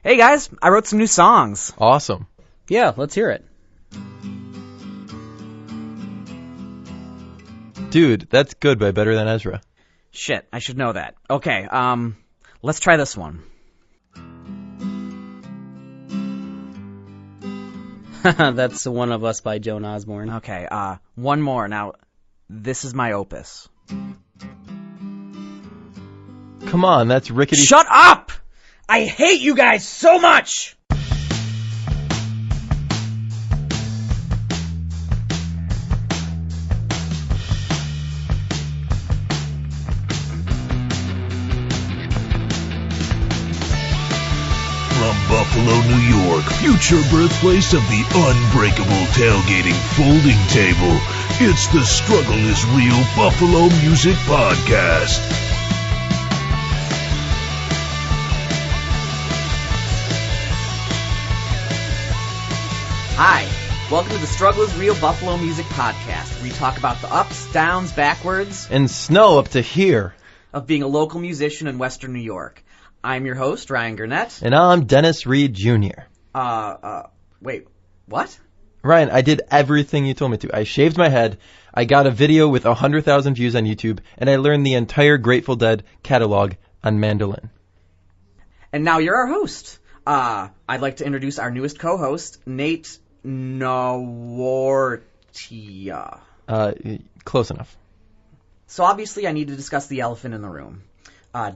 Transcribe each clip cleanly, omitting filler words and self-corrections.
Hey guys, I wrote some new songs. Awesome. Yeah, let's hear it. Dude, that's good, but better than Ezra. Shit, I should know that. Okay, let's try this one. That's One of Us by Joan Osborne. Okay, one more. Now, this is my opus. Come on, that's rickety... Shut up! I hate you guys so much! From Buffalo, New York, future birthplace of the unbreakable tailgating folding table, it's the Struggle is Real Buffalo Music Podcast. Hi, welcome to the Struggle is Real Buffalo Music Podcast, where we talk about the ups, downs, backwards, And snow up to here. of being a local musician in Western New York. I'm your host, Ryan Gurnett. And I'm Dennis Reed Jr. Wait, what? Ryan, I did everything you told me to. I shaved my head, I got a video with 100,000 views on YouTube, and I learned the entire Grateful Dead catalog on mandolin. And now you're our host. I'd like to introduce our newest co-host, Nate Nawartia. Close enough. So obviously I need to discuss the elephant in the room.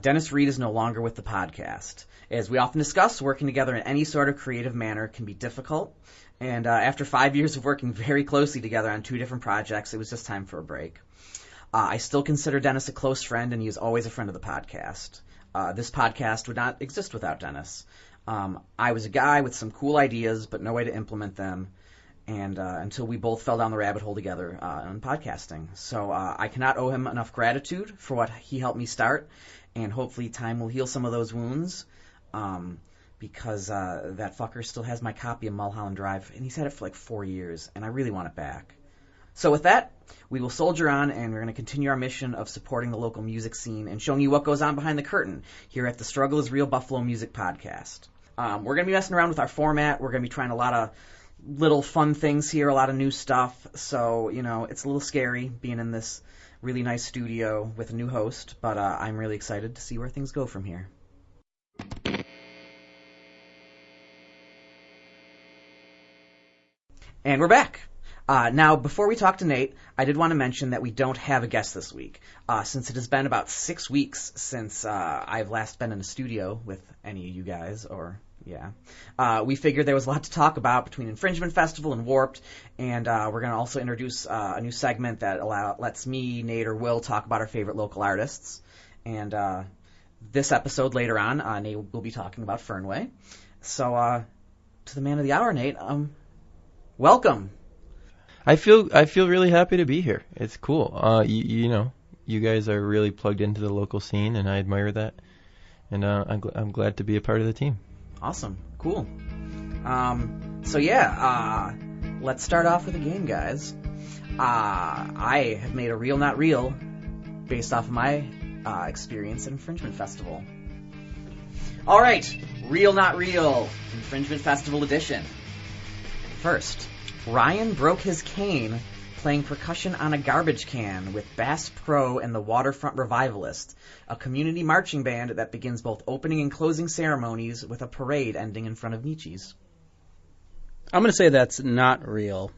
Dennis Reed is no longer with the podcast. As we often discuss, working together in any sort of creative manner can be difficult. And after 5 years of working very closely together on 2 different projects, it was just time for a break. I still consider Dennis a close friend, and he is always a friend of the podcast. This podcast would not exist without Dennis. I was a guy with some cool ideas, but no way to implement them, and until we both fell down the rabbit hole together on podcasting. So I cannot owe him enough gratitude for what he helped me start, and hopefully time will heal some of those wounds, because that fucker still has my copy of Mulholland Drive, and he's had it for like 4 years, and I really want it back. So with that, we will soldier on, and we're going to continue our mission of supporting the local music scene and showing you what goes on behind the curtain here at the Struggle is Real Buffalo Music Podcast. We're going to be messing around with our format. We're going to be trying a lot of little fun things here, a lot of new stuff. So, you know, it's a little scary being in this really nice studio with a new host, but I'm really excited to see where things go from here. And we're back. Now, before we talk to Nate, I did want to mention that we don't have a guest this week. Since it has been about 6 weeks since I've last been in a studio with any of you guys, we figured there was a lot to talk about between Infringement Festival and Warped, and we're going to also introduce a new segment that lets me, Nate, or Will talk about our favorite local artists. And this episode later on, Nate will be talking about Fernway. So, to the man of the hour, Nate, welcome. I feel really happy to be here. It's cool. You know, you guys are really plugged into the local scene, and I admire that. And I'm glad to be a part of the team. Awesome. Cool. Let's start off with a game, guys. I have made a Real Not Real based off of my experience at Infringement Festival. All right, Real Not Real, Infringement Festival edition. First, Ryan broke his cane playing percussion on a garbage can with Bass Pro and the Waterfront Revivalist, a community marching band that begins both opening and closing ceremonies with a parade ending in front of Nietzsche's. I'm going to say that's not real.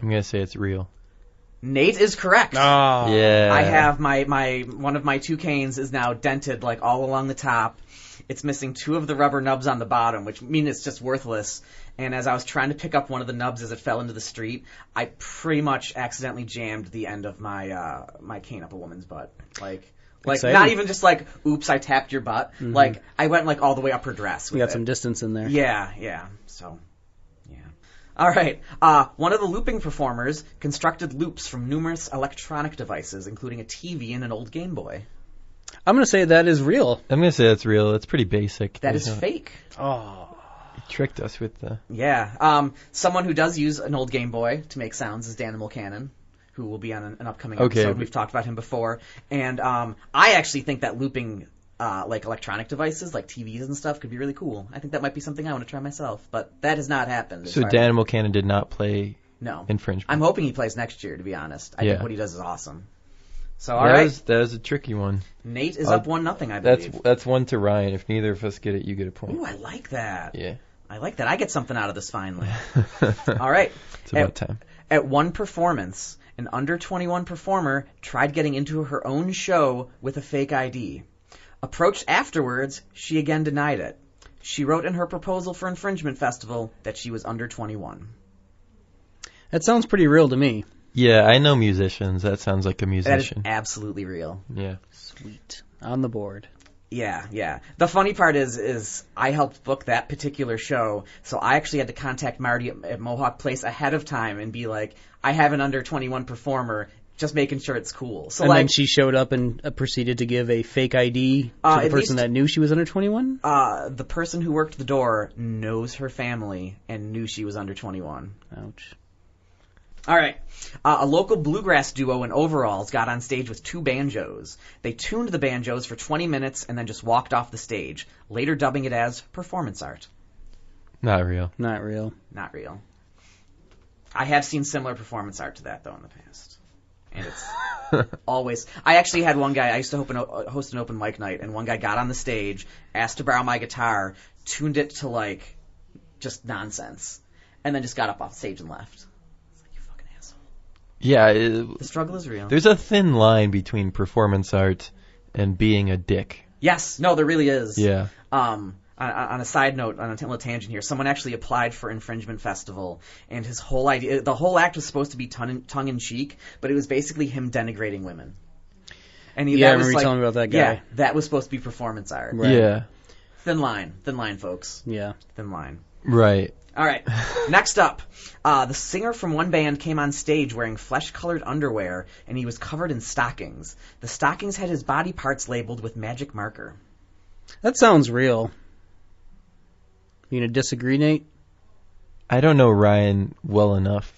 I'm going to say it's real. Nate is correct. Oh. Yeah. I have my one of my 2 canes is now dented like all along the top. It's missing 2 of the rubber nubs on the bottom, which mean it's just worthless. And as I was trying to pick up one of the nubs as it fell into the street, I pretty much accidentally jammed the end of my my cane up a woman's butt. Like Exciting. Not even just like, oops, I tapped your butt. Mm-hmm. Like I went like all the way up her dress. We got some distance in there. Yeah. So, yeah. All right. One of the looping performers constructed loops from numerous electronic devices, including a TV and an old Game Boy. I'm going to say that is real. I'm going to say that's real. It's pretty basic. That is fake. Oh. You tricked us with the... Yeah. Someone who does use an old Game Boy to make sounds is Dan Mulcanen, who will be on an upcoming episode. We've talked about him before. And I actually think that looping like electronic devices, like TVs and stuff, could be really cool. I think that might be something I want to try myself, but that has not happened. So Dan Mulcanen did not play no infringement. I'm hoping he plays next year, to be honest. I think what he does is awesome. So all that right, that was a tricky one. Nate is up 1-0, I believe. That's one to Ryan. If neither of us get it, you get a point. Ooh, I like that. Yeah. I like that. I get something out of this finally. All right. It's about time. At one performance, an under 21 performer tried getting into her own show with a fake ID. Approached afterwards, she again denied it. She wrote in her proposal for infringement festival that she was under 21. That sounds pretty real to me. Yeah, I know musicians. That sounds like a That is musician. absolutely real. Yeah. Sweet. On the board. Yeah. The funny part is I helped book that particular show, so I actually had to contact Marty at Mohawk Place ahead of time and be like, I have an under 21 performer, just making sure it's cool. So And like, then she showed up and proceeded to give a fake ID to the person that knew she was under 21? the person who worked the door knows her family and knew she was under 21. Ouch. All right. A local bluegrass duo in overalls got on stage with 2 banjos. They tuned the banjos for 20 minutes and then just walked off the stage, later dubbing it as performance art. Not real. Not real. Not real. I have seen similar performance art to that, though, in the past. And it's always... I actually had one guy, I used to host an open mic night, and one guy got on the stage, asked to borrow my guitar, tuned it to, like, just nonsense, and then just got up off stage and left. Yeah, The struggle is real. there's a thin line between performance art and being a dick. Yes, no, there really is. Yeah. On a side note, on a little tangent here, someone actually applied for infringement festival, and his whole idea, the whole act was supposed to be tongue in cheek, but it was basically him denigrating women. And I that remember was you like, telling me about that guy. Yeah, that was supposed to be performance art. Right. Yeah. Thin line, folks. Yeah. Thin line. Right. All right. Next up, the singer from one band came on stage wearing flesh-colored underwear, and he was covered in stockings. The stockings had his body parts labeled with magic marker. That sounds real. You gonna disagree, Nate? I don't know Ryan well enough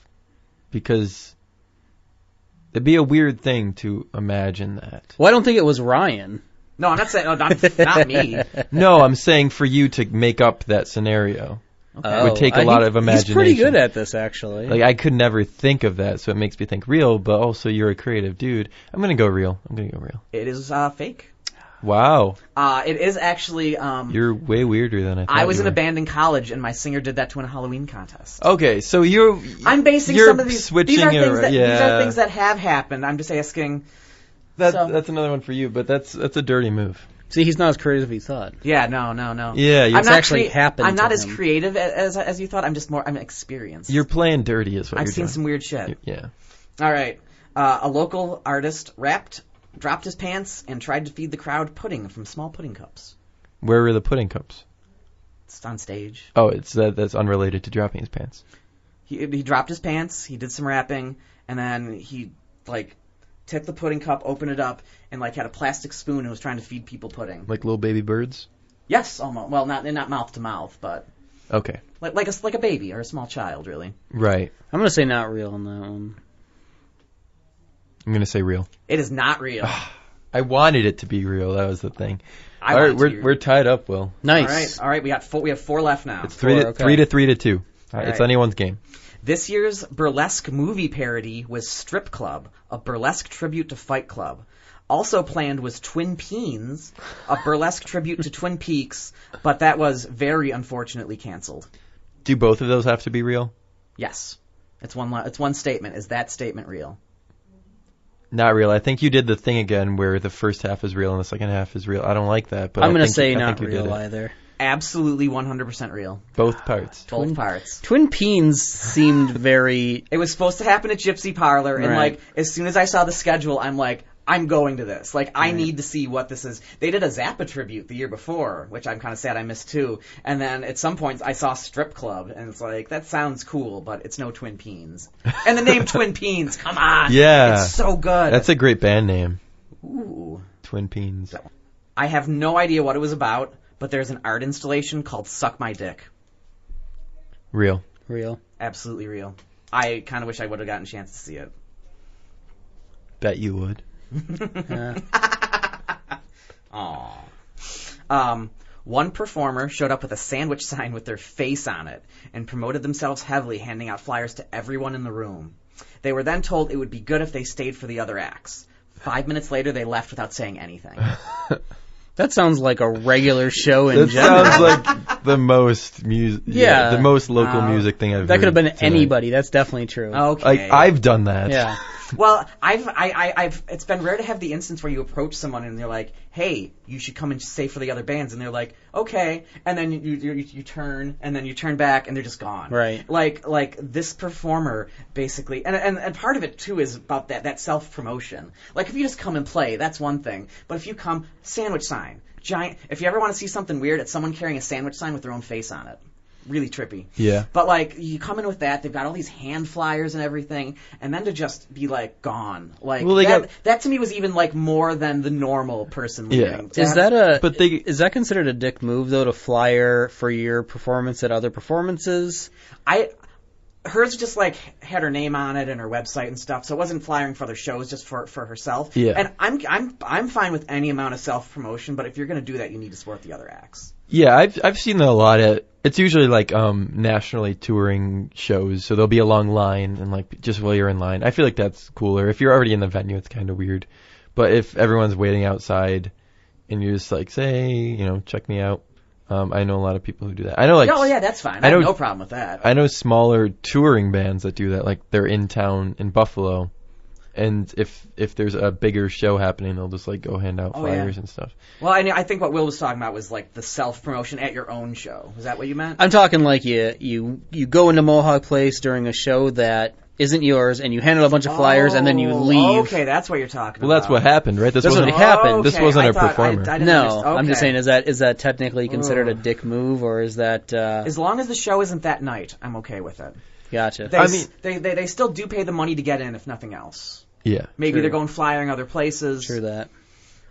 because it'd be a weird thing to imagine that. Well, I don't think it was Ryan. No, I'm not saying, not me. No, I'm saying for you to make up that scenario. Oh, would take a I lot think of imagination. He's pretty good at this, actually. Like, I could never think of that, so it makes me think real, but also you're a creative dude. I'm going to go real. It is fake. Wow. It is actually... You're way weirder than I thought. I was you in a were. band in college, and my singer did that to win a Halloween contest. Okay, so I'm basing you're some of these... switching These are, it things around. these are things that have happened. I'm just asking... That's another one for you, but that's a dirty move. See, he's not as creative as he thought. Yeah, no. Yeah, It's actually happened I'm not to as him. creative as you thought. I'm experienced. you're playing dirty is what I've you're seen doing. some weird shit. Yeah. All right. A local artist dropped his pants and tried to feed the crowd pudding from small pudding cups. Where were the pudding cups? It's on stage. Oh, it's that's unrelated to dropping his pants. He dropped his pants, he did some rapping, and then he, took the pudding cup, opened it up, and, had a plastic spoon and was trying to feed people pudding. Like little baby birds? Yes, almost. Well, not mouth to mouth, but Okay. like a baby or a small child, really. Right. I'm going to say not real on that one. I'm going to say real. It is not real. I wanted it to be real. That was the thing. I All want right, it to be real. we're tied up, Will. Nice. All right. We have 4 left now. It's 3 to 3 to 2. All It's right. anyone's game. This year's burlesque movie parody was Strip Club, a burlesque tribute to Fight Club. Also planned was Twin Peens, a burlesque tribute to Twin Peaks, but that was very unfortunately canceled. Do both of those have to be real? Yes. It's one statement. Is that statement real? Not real. I think you did the thing again where the first half is real and the second half is real. I don't like that, but I'm going to say I not think you did real it. either. Absolutely 100% real. Both parts. Both parts. Twin Peens seemed very... It was supposed to happen at Gypsy Parlor, and Right. as soon as I saw the schedule, I'm like, I'm going to this. I need to see what this is. They did a Zappa tribute the year before, which I'm kind of sad I missed too. And then at some point I saw Strip Club, and it's like, that sounds cool, but it's no Twin Peens. And the name Twin Peens, come on. Yeah. It's so good. That's a great band name. Ooh. Twin Peens. I have no idea what it was about, but there's an art installation called Suck My Dick. Real. Real. Absolutely real. I kind of wish I would have gotten a chance to see it. Bet you would. Aw. One performer showed up with a sandwich sign with their face on it and promoted themselves heavily, handing out flyers to everyone in the room. They were then told it would be good if they stayed for the other acts. 5 minutes later, they left without saying anything. That sounds like a regular show in general. That sounds like the most the most local music thing I've heard. That could have been tonight. anybody. That's definitely true. Okay. I've done that. Yeah. Well, it's been rare to have the instance where you approach someone and they're like, "Hey, you should come and stay for the other bands," and they're like, "Okay," and then you turn and then you turn back and they're just gone. Right. Like this performer basically, and part of it too is about that self promotion. Like if you just come and play, that's one thing, but if you come, sandwich sign, giant. If you ever want to see something weird, it's someone carrying a sandwich sign with their own face on it. Really trippy. Yeah. But, like, you come in with that, they've got all these hand flyers and everything, and then to just be, like, gone. Like, well, that to me was even, like, more than the normal person leaving. Yeah. Is that considered a dick move, though, to flyer for your performance at other performances? Hers just, like, had her name on it and her website and stuff, so it wasn't flyering for other shows, just for herself. Yeah. And I'm fine with any amount of self-promotion, but if you're going to do that, you need to support the other acts. Yeah, I've seen that a lot it's usually like nationally touring shows, so there'll be a long line and like just while you're in line. I feel like that's cooler. If you're already in the venue, it's kind of weird. But if everyone's waiting outside and you just like say, check me out. I know a lot of people who do that. I know that's fine. I have no problem with that. I know smaller touring bands that do that, like they're in town in Buffalo. And if there's a bigger show happening, they'll just like go hand out flyers and stuff. Well, I think what Will was talking about was like the self-promotion at your own show. Is that what you meant? I'm talking like you go into Mohawk Place during a show that isn't yours, and you hand out a bunch of flyers, and then you leave. Okay, that's what you're talking about. Well, that's what happened, right? That's what happened. This wasn't a performer. No, I'm just saying, is that technically considered a dick move, or is that... As long as the show isn't that night, I'm okay with it. Gotcha. They still do pay the money to get in, if nothing else. Yeah. Maybe they're going flyering other places. True that.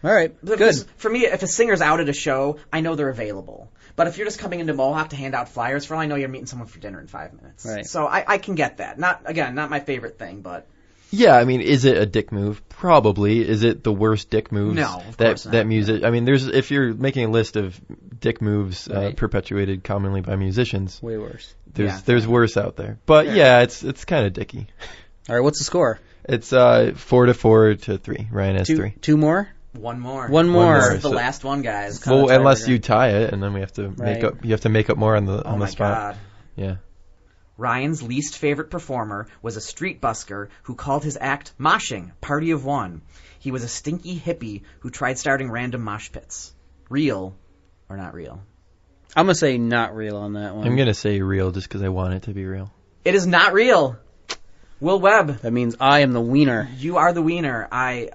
All right, good. For me, if a singer's out at a show, I know they're available. But if you're just coming into Mohawk to hand out flyers, for all I know, you're meeting someone for dinner in 5 minutes. Right. So I can get that. Not my favorite thing, but... Yeah, I mean, is it a dick move? Probably. Is it the worst dick moves? No, of course not. That music... I mean, if you're making a list of dick moves perpetuated commonly by musicians... Way worse. There's worse out there. But yeah, it's kind of dicky. All right, what's the score? It's 4-4 to 3. Ryan has 3. Two more? One more. This is the last one, guys. Well, unless you tie it, and then we have to make up. You have to make up more on the spot. Oh my God. Yeah. Ryan's least favorite performer was a street busker who called his act moshing, Party of One. He was a stinky hippie who tried starting random mosh pits. Real or not real? I'm gonna say not real on that one. I'm gonna say real just because I want it to be real. It is not real. Will Webb. That means I am the wiener. You are the wiener. I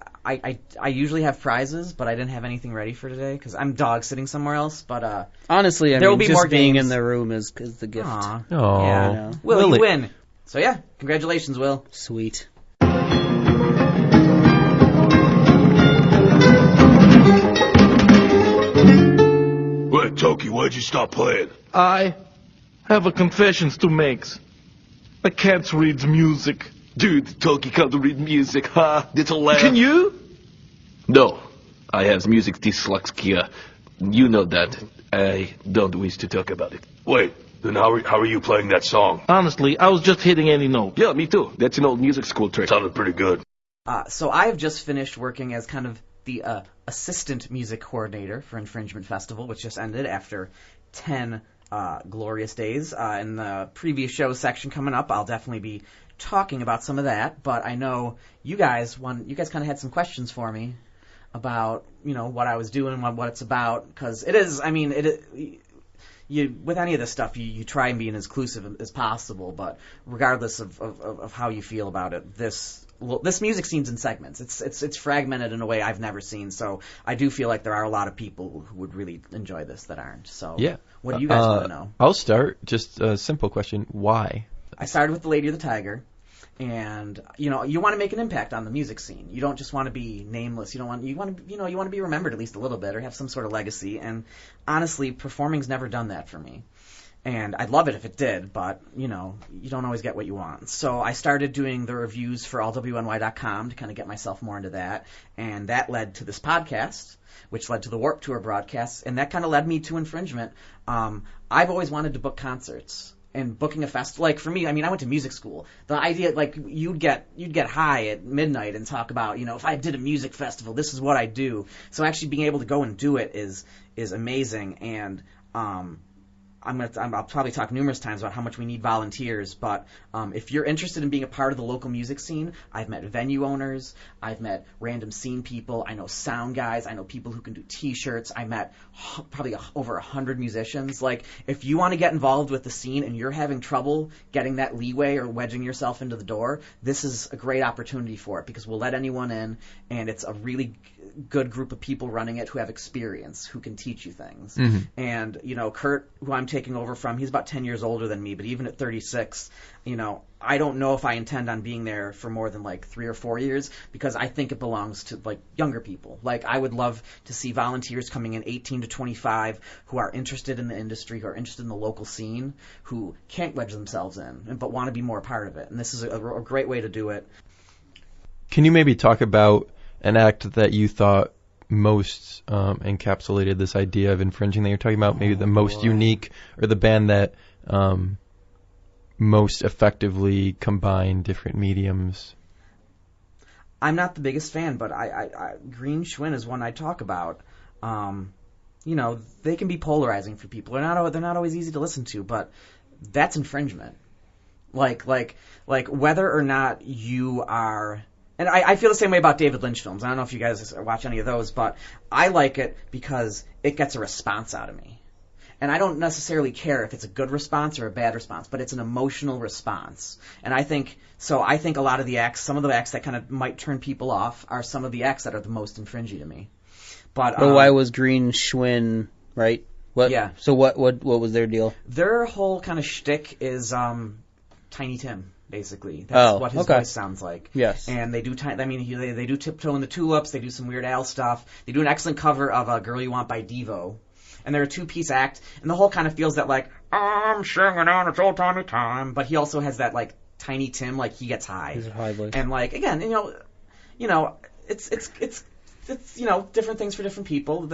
usually have prizes, but I didn't have anything ready for today because I'm dog sitting somewhere else. But honestly, there will be just more being in the room is the gift. Aww. Oh, yeah. Will, you win. So yeah, congratulations, Will. Sweet. Wait, Toki, why'd you stop playing? I have a confessions to make. I can't read music. Dude, Toki can't read music, huh? That's hilarious. Can you? No, I have music dyslexia. You know that. I don't wish to talk about it. Wait, then how are you playing that song? Honestly, I was just hitting any note. Yeah, me too. That's an old music school trick. Sounded pretty good. So I have just finished working as kind of the assistant music coordinator for Infringement Festival, which just ended after 10 glorious days. In the previous show section coming up, I'll definitely be talking about some of that, but I know you guys kind of had some questions for me about, what I was doing and what it's about, because with any of this stuff, you try and be as inclusive as possible, but regardless of how you feel about it, this music scene's in segments. It's fragmented in a way I've never seen, so I do feel like there are a lot of people who would really enjoy this that aren't. So yeah. What do you guys want to know? I'll start. Just a simple question. Why? I started with The Lady of the Tiger, and you want to make an impact on the music scene. You don't just want to be nameless. You want to be remembered at least a little bit or have some sort of legacy. And honestly, performing's never done that for me. And I'd love it if it did, but, you know, you don't always get what you want. So I started doing the reviews for allwny.com to kind of get myself more into that. And that led to this podcast, which led to the Warped Tour broadcasts. And that kind of led me to Infringement. I've always wanted to book concerts. And booking a festival, like for me, I mean, I went to music school. The idea, like, you'd get high at midnight and talk about, you know, if I did a music festival, this is what I do. So actually being able to go and do it is amazing. And I'll probably talk numerous times about how much we need volunteers, but if you're interested in being a part of the local music scene, I've met venue owners, I've met random scene people, I know sound guys, I know people who can do T-shirts, I met probably over 100 musicians. Like, if you want to get involved with the scene and you're having trouble getting that leeway or wedging yourself into the door, this is a great opportunity for it, because we'll let anyone in, and it's a really good group of people running it who have experience, who can teach you things. And, you know, Kurt, who I'm taking over from, he's about 10 years older than me, but even at 36, you know, I don't know if I intend on being there for more than like 3 or 4 years, because I think it belongs to like younger people. Like, I would love to see volunteers coming in 18 to 25 who are interested in the industry, who are interested in the local scene, who can't wedge themselves in, but want to be more a part of it. And this is a great way to do it. Can you maybe talk about an act that you thought most encapsulated this idea of infringing that you're talking about? Maybe the most unique, or the band that most effectively combined different mediums? I'm not the biggest fan, but I Green Schwinn is one I talk about. You know, they can be polarizing for people. They're not always easy to listen to, but that's infringement. Like whether or not you are. And I feel the same way about David Lynch films. I don't know if you guys watch any of those, but I like it because it gets a response out of me. And I don't necessarily care if it's a good response or a bad response, but it's an emotional response. And I think a lot of the acts, some of the acts that kind of might turn people off, are some of the acts that are the most infringing to me. But why was Green Schwinn, right? What? Yeah. So what was their deal? Their whole kind of shtick is Tiny Tim. Basically, that's what his voice sounds like. Yes, and they do. They do Tiptoe in the Tulips. They do some Weird Al stuff. They do an excellent cover of "Girl You Want" by Devo, and they're a 2-piece act. And the whole kind of feels that like I'm singing on it's old timey time, but he also has that like Tiny Tim, like he gets high. He's a high voice. And like again, you know, it's you know, different things for different people.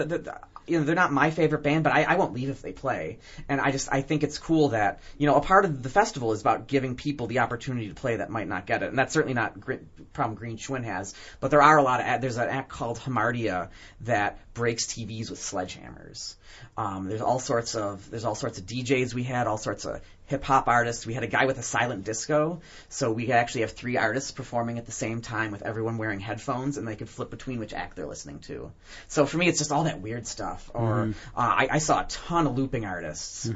You know, they're not my favorite band, but I won't leave if they play. And I think it's cool that, you know, a part of the festival is about giving people the opportunity to play that might not get it. And that's certainly not a problem Green Schwinn has. But there are a lot of there's an act called Hamartia that breaks TVs with sledgehammers. There's all sorts of DJs we had, all sorts of hip-hop artists. We had a guy with a silent disco, so we actually have 3 artists performing at the same time with everyone wearing headphones, and they could flip between which act they're listening to. So for me, it's just all that weird stuff. Or I saw a ton of looping artists.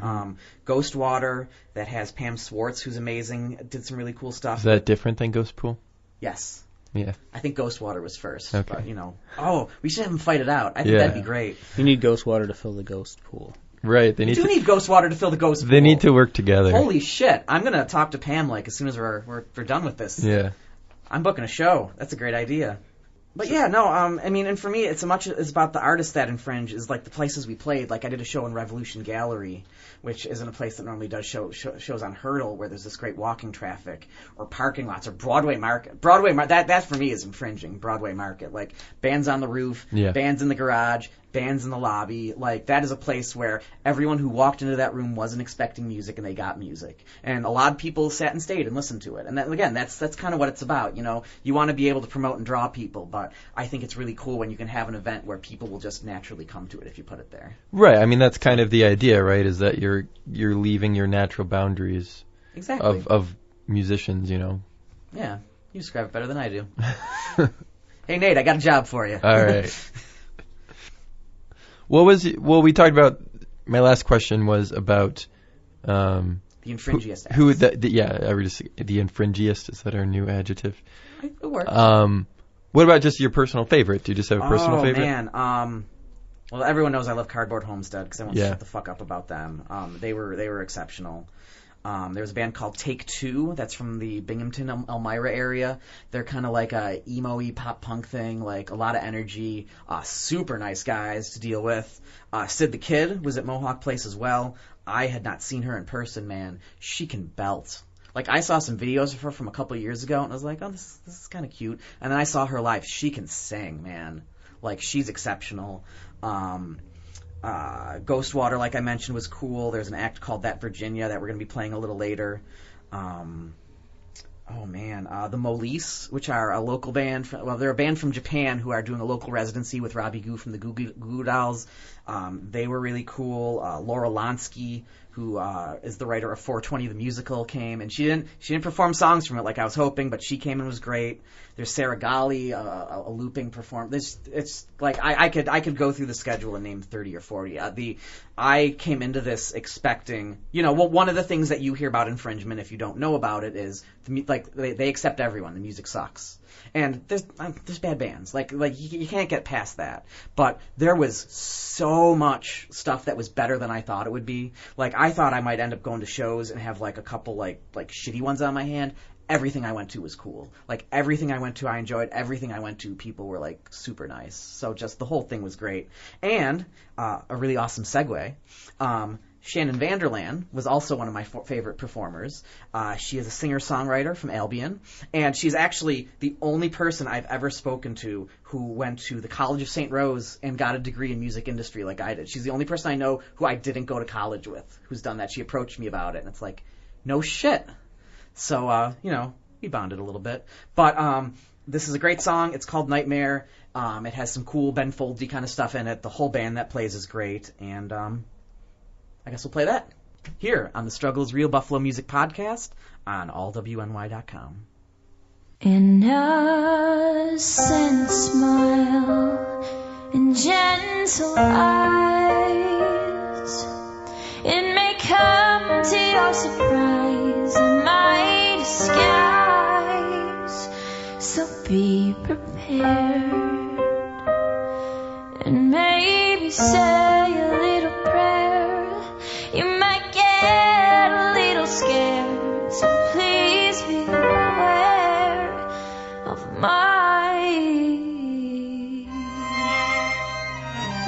Ghost Water, that has Pam Swartz, who's amazing, did some really cool stuff. Is that different than Ghost Pool? Yes. Yeah. I think Ghost Water was first. Okay. But, you know, we should have them fight it out. I think that'd be great. You need Ghost Water to fill the Ghost Pool. Right. They need Ghost Water to fill the Ghost Pool. They need to work together. Holy shit. I'm going to talk to Pam like as soon as we're done with this. Yeah. I'm booking a show. That's a great idea. But yeah, no, I mean, and for me, it's about the artists that infringe, is like the places we played. Like I did a show in Revolution Gallery, which isn't a place that normally does shows on Hurdle, where there's this great walking traffic, or parking lots, or Broadway Market. That for me is infringing. Broadway Market, like bands on the roof, bands in the garage, bands in the lobby. Like that is a place where everyone who walked into that room wasn't expecting music, and they got music. And a lot of people sat and stayed and listened to it. And that, again, that's kind of what it's about. You know, you want to be able to promote and draw people, but I think it's really cool when you can have an event where people will just naturally come to it if you put it there. Right. I mean, that's kind of the idea, right? Is that you're leaving your natural boundaries of musicians, you know. Yeah, you describe it better than I do. Hey Nate, I got a job for you. All right. We talked about, my last question was about the infringiest. The infringiest, is that our new adjective? It works. What about just your personal favorite? Do you just have a personal favorite? Oh man, well, everyone knows I love Cardboard Homestead because I won't shut the fuck up about them. They were exceptional. There's a band called Take Two that's from the Binghamton, Elmira area. They're kind of like a emo-y pop punk thing, like a lot of energy, super nice guys to deal with. Sid the Kid was at Mohawk Place as well. I had not seen her in person, man. She can belt. Like, I saw some videos of her from a couple of years ago, and I was like, oh, this is kind of cute. And then I saw her live. She can sing, man. Like, she's exceptional. Ghostwater, like I mentioned, was cool. There's an act called That Virginia that we're going to be playing a little later. The Molise, which are a local band. They're a band from Japan who are doing a local residency with Robbie Goo from the Goo Goo Dolls. They were really cool. Laura Lonsky, who is the writer of 420 the Musical, came, and she didn't perform songs from it like I was hoping, but she came and was great. There's Sarah Gali, a looping performer. It's like I could go through the schedule and name 30 or 40. I came into this expecting, one of the things that you hear about infringement if you don't know about it is they accept everyone. The music sucks. And there's bad bands. Like you can't get past that. But there was so much stuff that was better than I thought it would be. Like, I thought I might end up going to shows and have like a couple like shitty ones on my hand. Everything I went to was cool. Like, everything I went to I enjoyed. Everything I went to, people were like super nice. So just the whole thing was great. And a really awesome segue. Shannon Vanderland was also one of my favorite performers. She is a singer-songwriter from Albion, and she's actually the only person I've ever spoken to who went to the College of St. Rose and got a degree in music industry like I did. She's the only person I know who I didn't go to college with who's done that. She approached me about it, and it's like, no shit. So, we bonded a little bit. But this is a great song. It's called Nightmare. It has some cool Ben Foldsy kind of stuff in it. The whole band that plays is great, and I guess we'll play that here on the Struggle is Real Buffalo Music Podcast on allwny.com. Innocent smile and gentle eyes, it may come to your surprise and my disguise, so be prepared and maybe say a little prayer. You might get a little scared, so please be aware of my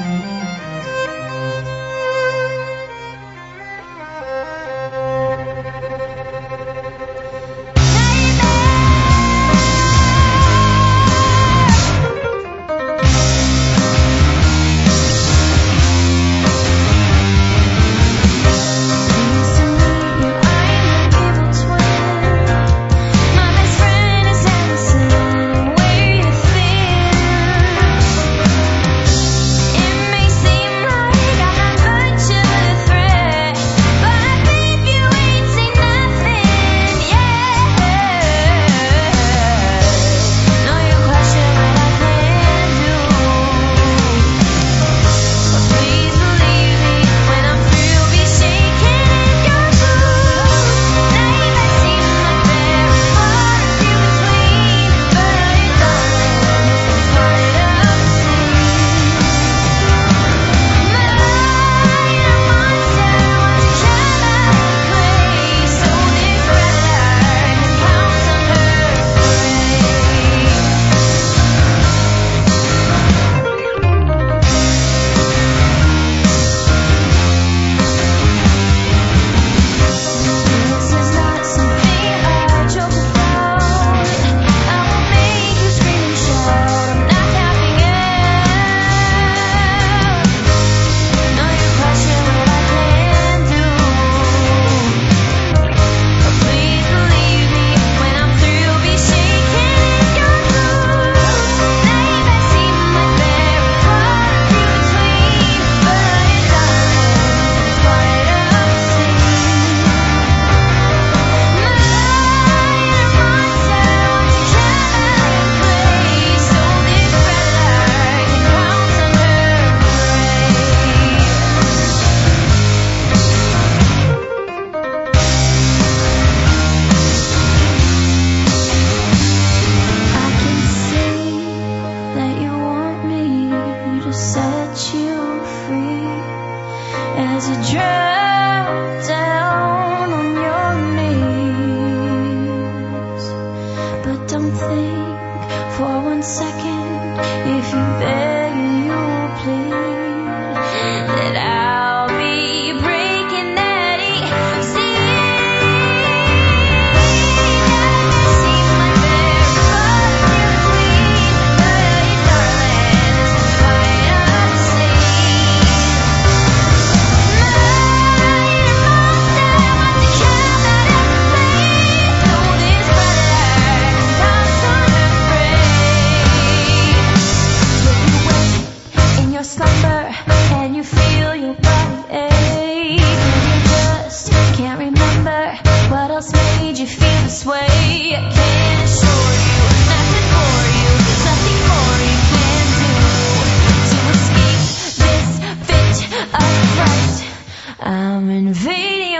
nightmare.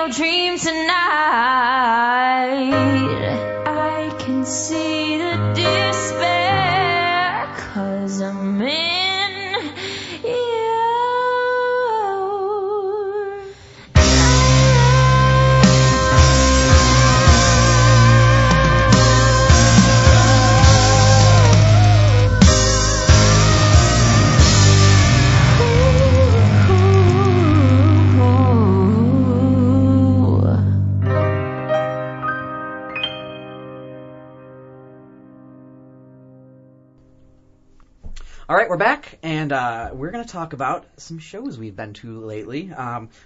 no dream tonight. I can see the despair, 'cause I'm in your All right, we're back, and we're going to talk about some shows we've been to lately.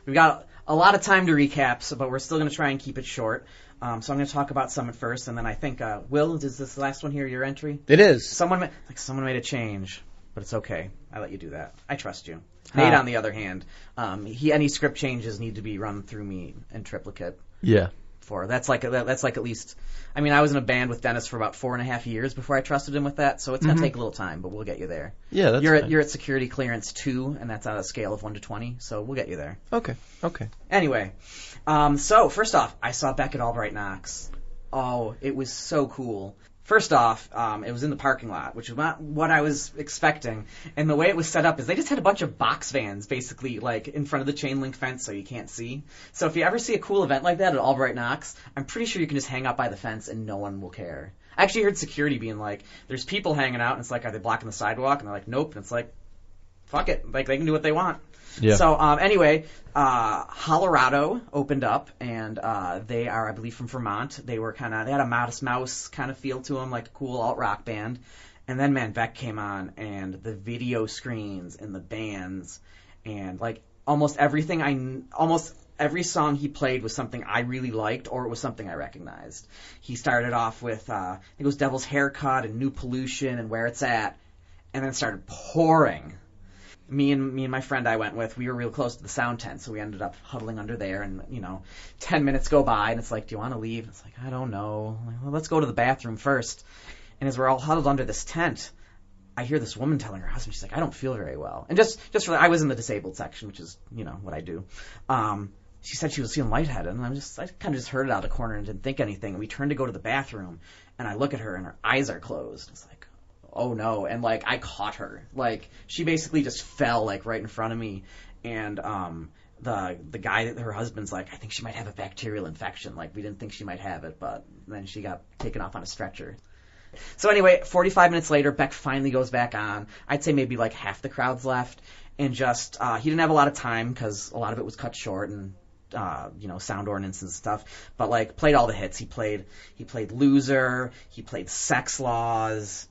We've got a lot of time to recap, but we're still going to try and keep it short. So I'm going to talk about some at first, and then I think, Will, is this last one here your entry? It is. Someone made a change, but it's okay. I let you do that. I trust you. Nate, on the other hand, any script changes need to be run through me in triplicate. Yeah. That's like at least. I mean, I was in a band with Dennis for about 4.5 years before I trusted him with that, so it's gonna take a little time, but we'll get you there. Yeah, that's fine. You're at security clearance 2, and that's on a scale of 1 to 20, so we'll get you there. Okay. Anyway, so first off, I saw Beck at Albright Knox. Oh, it was so cool. First off, it was in the parking lot, which is not what I was expecting. And the way it was set up is they just had a bunch of box vans, basically, like, in front of the chain link fence so you can't see. So if you ever see a cool event like that at Albright Knox, I'm pretty sure you can just hang out by the fence and no one will care. I actually heard security being like, there's people hanging out, and it's like, are they blocking the sidewalk? And they're like, nope. And it's like, fuck it. Like, they can do what they want. Yeah. So, anyway, Colorado opened up, and they are, I believe, from Vermont. They had a Modest Mouse kind of feel to them, like a cool alt-rock band. And then, man, Beck came on, and the video screens and the bands, and, like, almost every song he played was something I really liked, or it was something I recognized. He started off with, I think it was Devil's Haircut and New Pollution and Where It's At, and then started pouring. Me and my friend I went with, we were real close to the sound tent, so we ended up huddling under there, and, 10 minutes go by, and it's like, do you want to leave? It's like, I don't know. I'm like, well, let's go to the bathroom first. And as we're all huddled under this tent, I hear this woman telling her husband, she's like, I don't feel very well. And just for I was in the disabled section, which is, what I do. She said she was feeling lightheaded, and I kind of just heard it out of the corner and didn't think anything. And we turned to go to the bathroom, and I look at her, and her eyes are closed. It's like, oh no, and like I caught her. Like she basically just fell like right in front of me, and the guy, her husband's like, I think she might have a bacterial infection. Like we didn't think she might have it, but then she got taken off on a stretcher. So anyway, 45 minutes later, Beck finally goes back on. I'd say maybe like half the crowd's left, and just he didn't have a lot of time because a lot of it was cut short and sound ordinance and stuff, but like played all the hits. He played Loser, he played Sex Laws.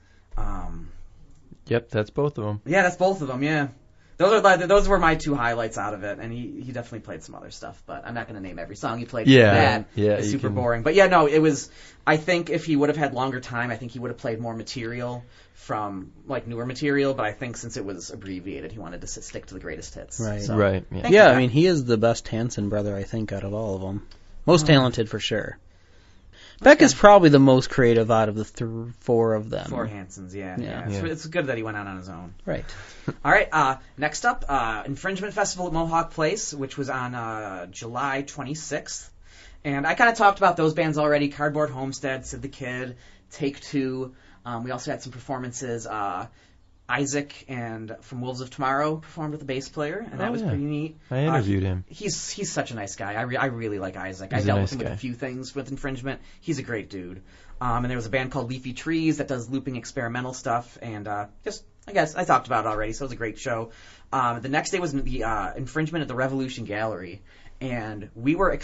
Yep, that's both of them. Yeah, that's both of them. Yeah, those were my two highlights out of it, and he definitely played some other stuff, but I'm not going to name every song he played. Yeah, it's super boring. But yeah, no, it was. I think if he would have had longer time, I think he would have played more material from like newer material. But I think since it was abbreviated, he wanted to stick to the greatest hits. Right. So, right. Yeah, I mean, he is the best Hanson brother, I think, out of all of them. Most talented for sure. Beck is probably the most creative out of the four of them. Four Hansons, yeah. It's good that he went out on his own. Right. All right, next up, Infringement Festival at Mohawk Place, which was on July 26th. And I kind of talked about those bands already, Cardboard Homestead, Sid the Kid, Take Two. We also had some performances. Isaac and from Wolves of Tomorrow performed with the bass player, and that was pretty neat. I interviewed him. He's such a nice guy. I really like Isaac. I He's dealt a with nice him guy. with a few things with Infringement. He's a great dude. And there was a band called Leafy Trees that does looping experimental stuff, and I guess I talked about it already, so it was a great show. The next day was the Infringement at the Revolution Gallery, and we were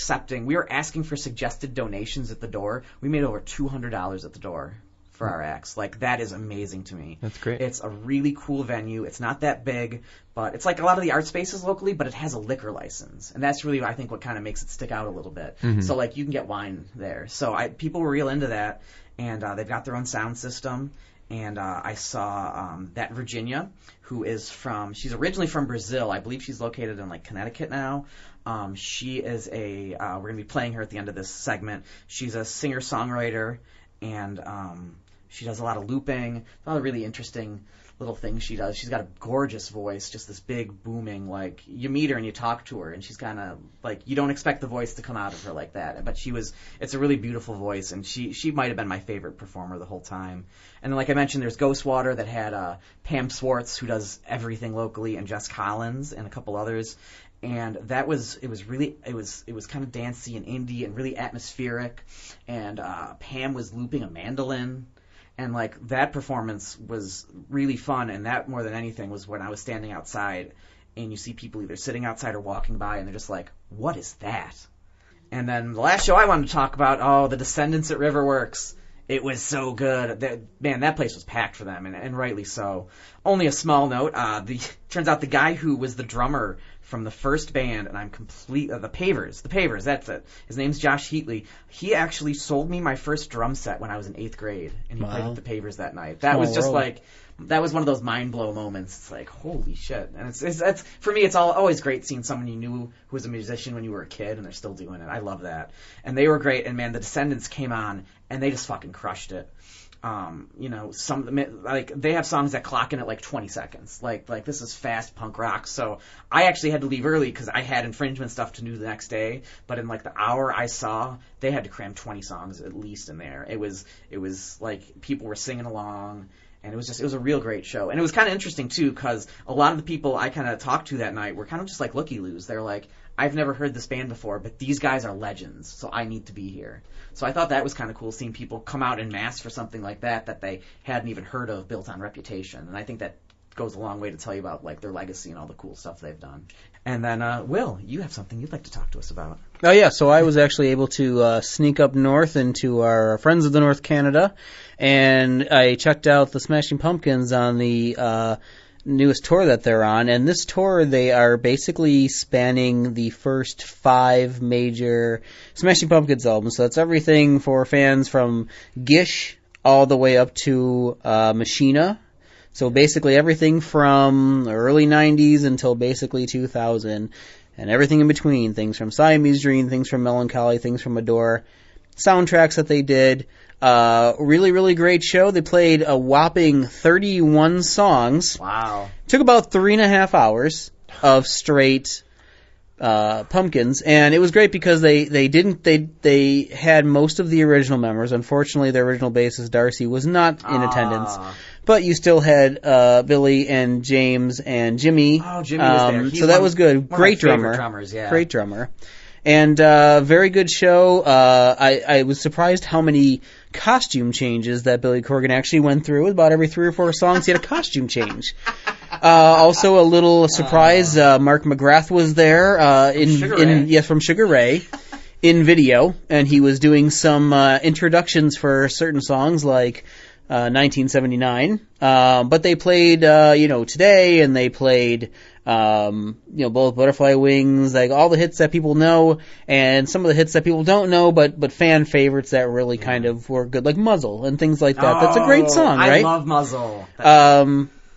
asking for suggested donations at the door. We made over $200 at the door for our acts. Like, that is amazing to me. That's great. It's a really cool venue. It's not that big, but it's like a lot of the art spaces locally, but it has a liquor license. And that's really, I think, what kind of makes it stick out a little bit. Mm-hmm. So, like, you can get wine there. So people were real into that, and they've got their own sound system. And I saw that Virginia, she's originally from Brazil. I believe she's located in, like, Connecticut now. She is we're going to be playing her at the end of this segment. She's a singer-songwriter, and she does a lot of looping, a lot of really interesting, little things she does. She's got a gorgeous voice, just this big booming, like you meet her and you talk to her and she's kind of like, you don't expect the voice to come out of her like that, but it's a really beautiful voice, and she might have been my favorite performer the whole time. And then, like I mentioned, there's Ghostwater that had Pam Swartz, who does everything locally, and Jess Collins and a couple others. And it was kind of dancey and indie and really atmospheric, and Pam was looping a mandolin. And, like, that performance was really fun, and that, more than anything, was when I was standing outside, and you see people either sitting outside or walking by, and they're just like, what is that? And then the last show I wanted to talk about, The Descendants at Riverworks. It was so good. That place was packed for them, and rightly so. Only a small note, turns out the guy who was the drummer from the first band, and I'm the Pavers, that's it. His name's Josh Heatley. He actually sold me my first drum set when I was in 8th grade, and he played with the Pavers that night. That was just like, that was one of those mind blow moments. It's like, holy shit. And it's for me, it's always great seeing someone you knew who was a musician when you were a kid, and they're still doing it. I love that. And they were great, and man, the Descendants came on, and they just fucking crushed it. They have songs that clock in at like 20 seconds. Like this is fast punk rock. So I actually had to leave early because I had infringement stuff to do the next day. But in like the hour I saw, they had to cram 20 songs at least in there. It was like people were singing along. And it was a real great show. And it was kind of interesting, too, because a lot of the people I kind of talked to that night were kind of just like looky-loos. They're like, I've never heard this band before, but these guys are legends, so I need to be here. So I thought that was kind of cool, seeing people come out en masse for something like that they hadn't even heard of, built on reputation. And I think that goes a long way to tell you about like their legacy and all the cool stuff they've done. And then, Will, you have something you'd like to talk to us about. Oh, yeah, so I was actually able to sneak up north into our Friends of the North Canada, and I checked out the Smashing Pumpkins on the newest tour that they're on. And this tour, they are basically spanning the first 5 major Smashing Pumpkins albums. So that's everything for fans from Gish all the way up to Machina. So basically everything from the early 90s until basically 2000, and everything in between, things from Siamese Dream, things from Melancholy, things from Adore, soundtracks that they did. Really, really great show. They played a whopping 31 songs. Wow. Took about 3.5 hours of straight Pumpkins, and it was great because they had most of the original members. Unfortunately, their original bassist Darcy was not in attendance. But you still had Billy and James and Jimmy. Oh, Jimmy was there. So that was good. Great drummer. Drummers, yeah. Great drummer. And very good show. I was surprised how many costume changes that Billy Corgan actually went through. About every 3 or 4 songs, he had a costume change. Also, a little surprise, Mark McGrath was there from Sugar Ray in video, and he was doing some introductions for certain songs like 1979, but they played, Today, and they played, both Butterfly Wings, like all the hits that people know, and some of the hits that people don't know, but fan favorites that really kind of were good, like Muzzle and things like that. That's a great song, right? I love Muzzle.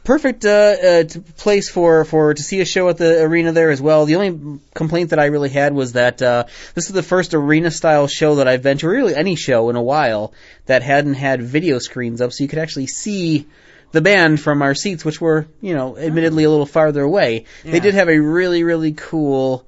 Perfect place to see a show at the arena there as well. The only complaint that I really had was that this is the first arena-style show that I've been to, or really any show in a while, that hadn't had video screens up, so you could actually see the band from our seats, which were, admittedly a little farther away. Yeah. They did have a really, really cool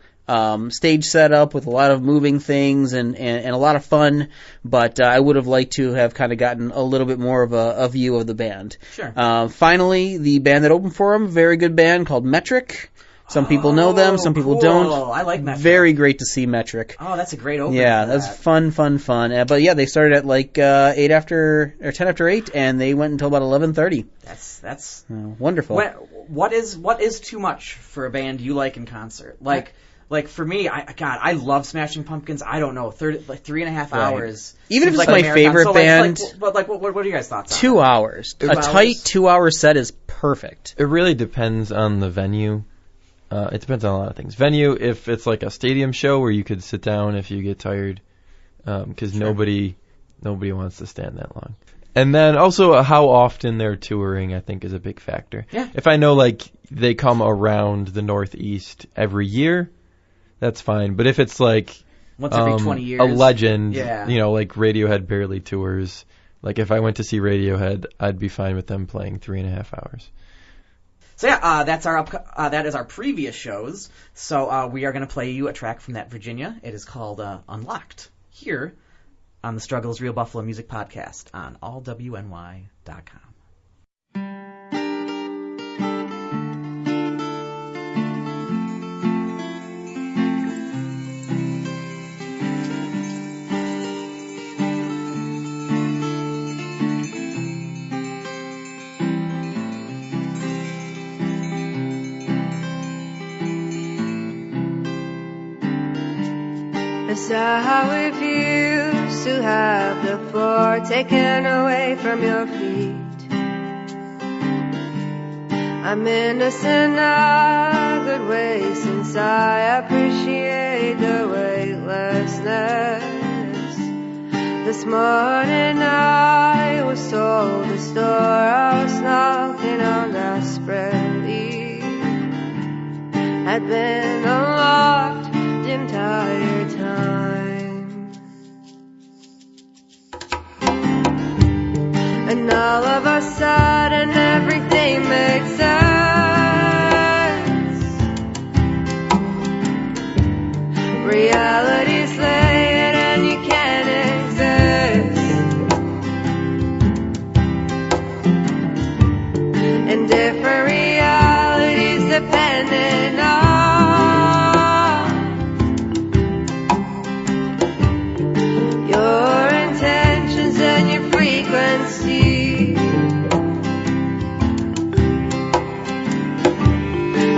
stage setup with a lot of moving things and a lot of fun, but I would have liked to have kind of gotten a little bit more of a view of the band. Sure. Finally, the band that opened for them, very good band called Metric. Some people know them, some people don't. I like Metric. Very great to see Metric. Oh, that's a great opening. Yeah, that's fun. But yeah, they started at like 10 after 8, and they went until about 11:30. That's wonderful. What is too much for a band you like in concert? Like for me, I love Smashing Pumpkins. I don't know, 3.5 hours. Even if it's like my favorite band. What are you guys' thoughts on 2 hours. Tight 2 hour set is perfect. It really depends on the venue. It depends on a lot of things. Venue, if it's like a stadium show where you could sit down if you get tired, because nobody wants to stand that long. And then also how often they're touring, I think, is a big factor. Yeah. If I know like they come around the Northeast every year, that's fine. But if it's like once every 20 years, a legend, yeah. Like Radiohead barely tours. Like if I went to see Radiohead, I'd be fine with them playing 3.5 hours. So yeah, that is our previous shows. So we are going to play you a track from that Virginia. It is called Unlocked, here on the Struggle is Real Buffalo Music Podcast on allwny.com. Is that how it feels to have the floor taken away from your feet? I'm innocent a good way since I appreciate the weightlessness. This morning I was told the store I was knocking on desperately had been unlocked the entire time. And all of a sudden everything makes sense. Reality's late and you can't exist. And different realities depending on your intentions and your frequency.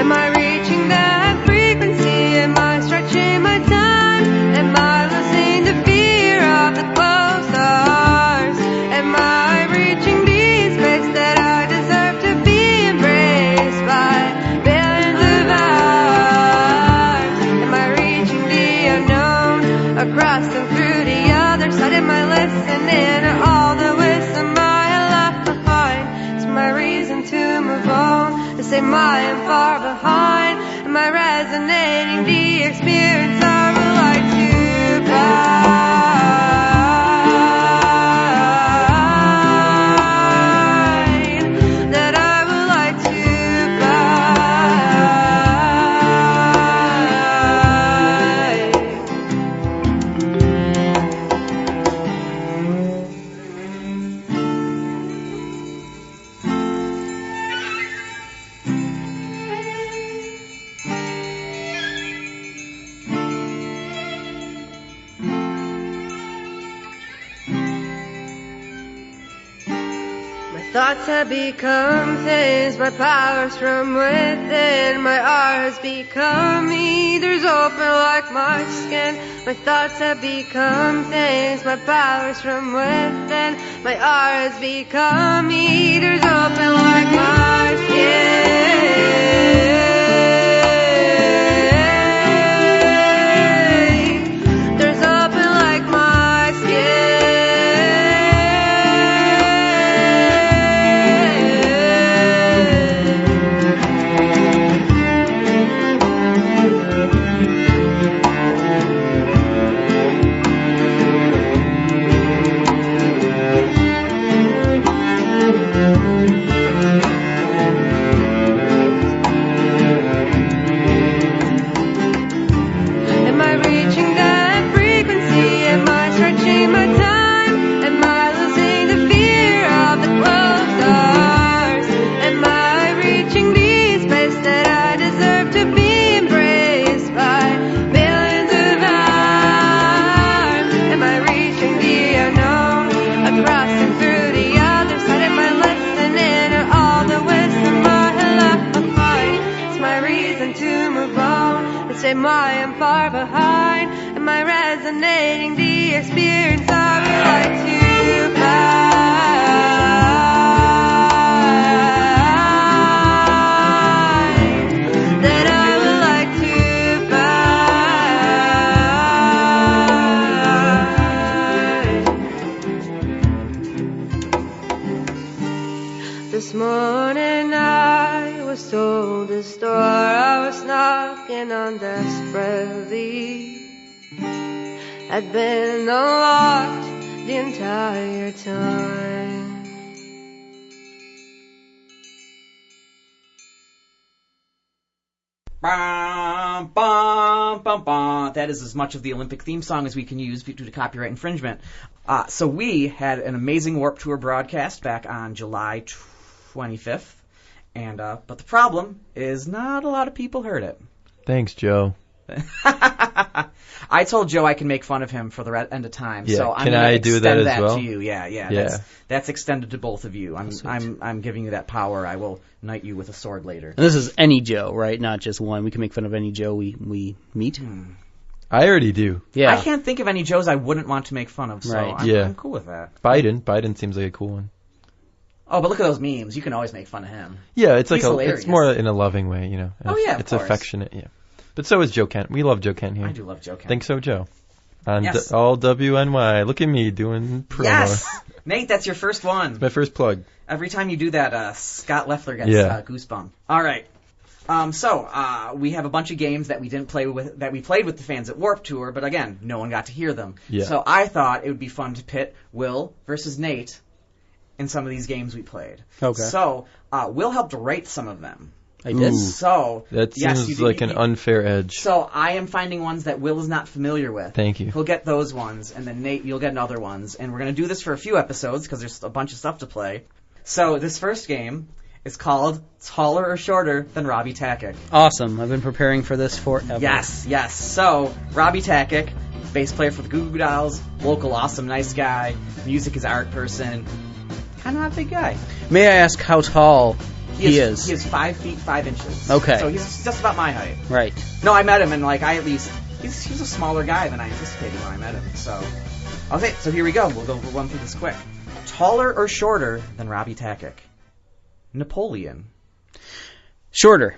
Am I reaching that frequency? Am I stretching my time? Am I losing the fear of the closed doors? Am I reaching the space that I deserve to be embraced by billions of hours? Am I reaching the unknown, across and through the other side? Am I listening to all the wisdom I left behind? Is my reason to move on the same I am far behind? Am I resonating the experience I would like to find? That I would like to thoughts have become things, my powers from within. My art has become me, there's open like my skin. My thoughts have become things, my powers from within. My art has become me, there's open like my skin. There's open like my skin. Am I reaching that frequency? Am I stretching my time? Am I losing the fear of the closed doors? Am I reaching the space that I deserve to be embraced by billions of arms? Am I reaching the unknown, across and through the other side? Am I listening to all the wisdom I had left behind? It's my reason to move on. The same I am far behind. Am I resonating the experience I would like to find? That I would like to find. This morning I was told this door I was knocking on desperately had been unlocked the entire time. Bum, bum, bum. That is as much of the Olympic theme song as we can use due to copyright infringement. So we had an amazing Warped Tour broadcast back on July 25th, and but the problem is not a lot of people heard it. Thanks, Joe. I told Joe I can make fun of him for the end of time, Yeah, so I'm can going I to do extend that as well? to you. Yeah. That's extended to both of you. I'm giving you that power. I will knight you with a sword later. And this is any Joe, right? Not just one. We can make fun of any Joe we meet. I already do. Yeah. I can't think of any Joes I wouldn't want to make fun of, so Right. I'm cool with that. Biden seems like a cool one. Oh, but look at those memes. You can always make fun of him. Yeah, it's He's like hilarious. it's more in a loving way, you know. Oh, yeah, of it's course. affectionate, yeah. But so is Joe Kent. We love Joe Kent here. I do love Joe Kent. Think so, Joe. On Yes. all WNY. Look at me doing promo. Yes! Nate, that's your first one. My first plug. Every time you do that, Scott Leffler gets goosebump. All right. So we have a bunch of games that we didn't play with, that we played with the fans at Warped Tour, but again, no one got to hear them. Yeah. So I thought it would be fun to pit Will versus Nate in some of these games we played. Okay. So Will helped write some of them. I did. Ooh. So That yes, seems you did- like an unfair edge. So I am finding ones that Will is not familiar with. Thank you. He'll get those ones, and then Nate, you'll get other ones. And we're going to do this for a few episodes because there's a bunch of stuff to play. So this first game is called Taller or Shorter Than Robbie Takic. Awesome. I've been preparing for this forever. Yes. So Robbie Takic, bass player for the Goo Goo Dolls, local awesome nice guy, music is art person, kind of not a big guy. May I ask how tall he is? He is 5 feet 5 inches. Okay. So he's just about my height. Right. No, I met him, and he's a smaller guy than I anticipated when I met him. So, okay, so here we go. We'll run through this quick. Taller or shorter than Robbie Takic? Napoleon. Shorter.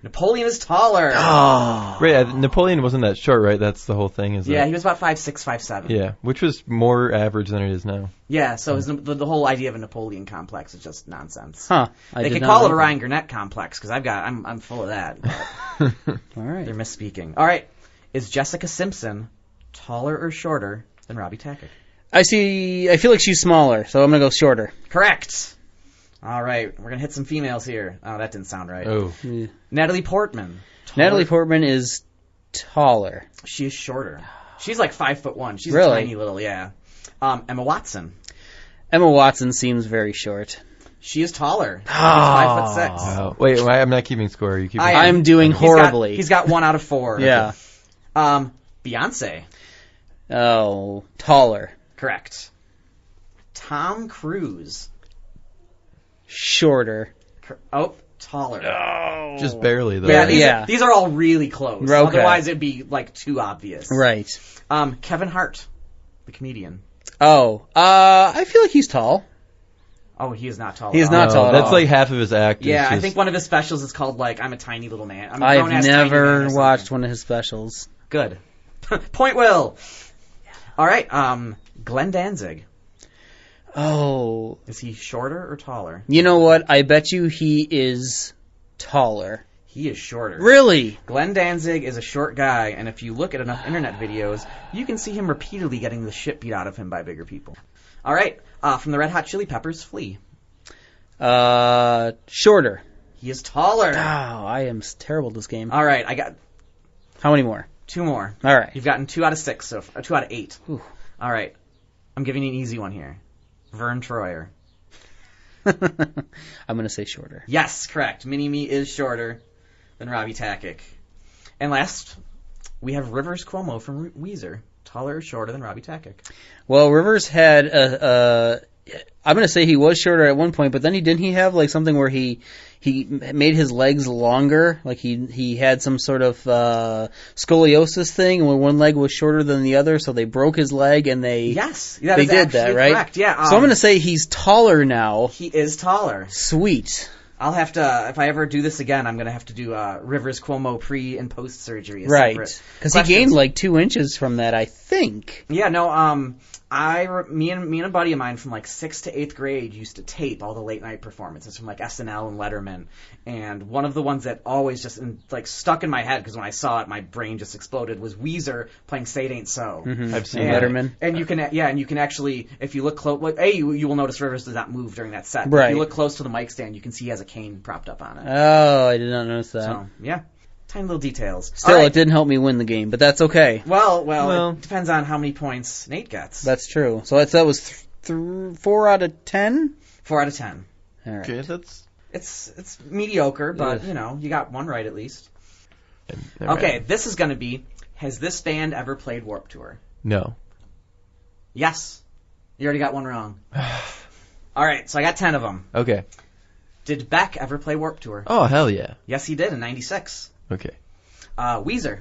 Napoleon is taller. Oh. Right, Napoleon wasn't that short, right? That's the whole thing, is Yeah, that? he was about 5'6", 5'7". Yeah, which was more average than it is now. Yeah, so the whole idea of a Napoleon complex is just nonsense. Huh. They could call it a Ryan Gurnett complex because I'm full of that. But All right. they're misspeaking. All right, is Jessica Simpson taller or shorter than Robbie Takic? I feel like she's smaller, so I'm going to go shorter. Correct. All right, we're gonna hit some females here. Oh, that didn't sound right. Oh. Yeah. Natalie Portman. Taller. Natalie Portman is taller. She is shorter. She's like 5'1". She's Really? a tiny little, yeah. Emma Watson. Emma Watson seems very short. She is taller. She's Oh. 5'6". Wow. Wait, I'm not keeping score. Are you keeping I am. I'm doing horribly. He's got 1 out of 4. Yeah. Beyonce. Oh, taller. Correct. Tom Cruise. Shorter. Taller. Just barely, though. Yeah, right? these are all really close. Okay. Otherwise, it'd be like too obvious. Right. Kevin Hart, the comedian. Oh, I feel like he's tall. Oh, he is not tall. He's at not all. tall at That's all. like half of his act. Yeah, is I just- think one of his specials is called like "I'm a tiny little man." I'm a I've grown-ass tiny man never or something. watched one of his specials. Good. Point Will. All right. Glenn Danzig. Oh, Is he shorter or taller? you know what? I bet you he is taller. He is shorter. Really? Glenn Danzig is a short guy, and if you look at enough internet videos, you can see him repeatedly getting the shit beat out of him by bigger people. All right. From the Red Hot Chili Peppers, Flea. Shorter. He is taller. Oh, I am terrible at this game. All right. I got How many more? 2 more. All right. You've gotten 2 out of 6, so 2 out of 8. Ooh. All right. I'm giving you an easy one here. Vern Troyer. I'm going to say shorter. Yes, correct. Mini-Me is shorter than Robbie Takic. And last, we have Rivers Cuomo from Weezer. Taller or shorter than Robbie Takic? Well, Rivers had I'm going to say he was shorter at one point, but then didn't he have like something where he made his legs longer? Like he had some sort of scoliosis thing where one leg was shorter than the other, so they broke his leg and they Yes. they did that, right? Correct. Yeah. So I'm going to say he's taller now. He is taller. Sweet. I'll have to, if I ever do this again, I'm going to have to do Rivers Cuomo pre and post surgery. Right. Because he gained like 2 inches from that, I think. Yeah, no, me and a buddy of mine from like 6th to 8th grade used to tape all the late night performances from like SNL and Letterman, and one of the ones that always just like stuck in my head because when I saw it, my brain just exploded was Weezer playing "Say It Ain't So." Mm-hmm. I've seen Letterman. And you can actually, if you look close, you will notice Rivers does not move during that set. But Right. if you look close to the mic stand, you can see he has a cane propped up on it. Oh, I did not notice that. So yeah. Tiny little details. Still, All right. it didn't help me win the game, but that's okay. Well, it depends on how many points Nate gets. That's true. So that was 4 out of 10? 4 out of 10. All right. Okay, that's... It's mediocre, but, you got one right at least. Okay, this is going to be, has this band ever played Warped Tour? No. Yes. You already got one wrong. All right, so I got 10 of them. Okay. Did Beck ever play Warped Tour? Oh, hell yeah. Yes, he did in 96. Okay. Weezer.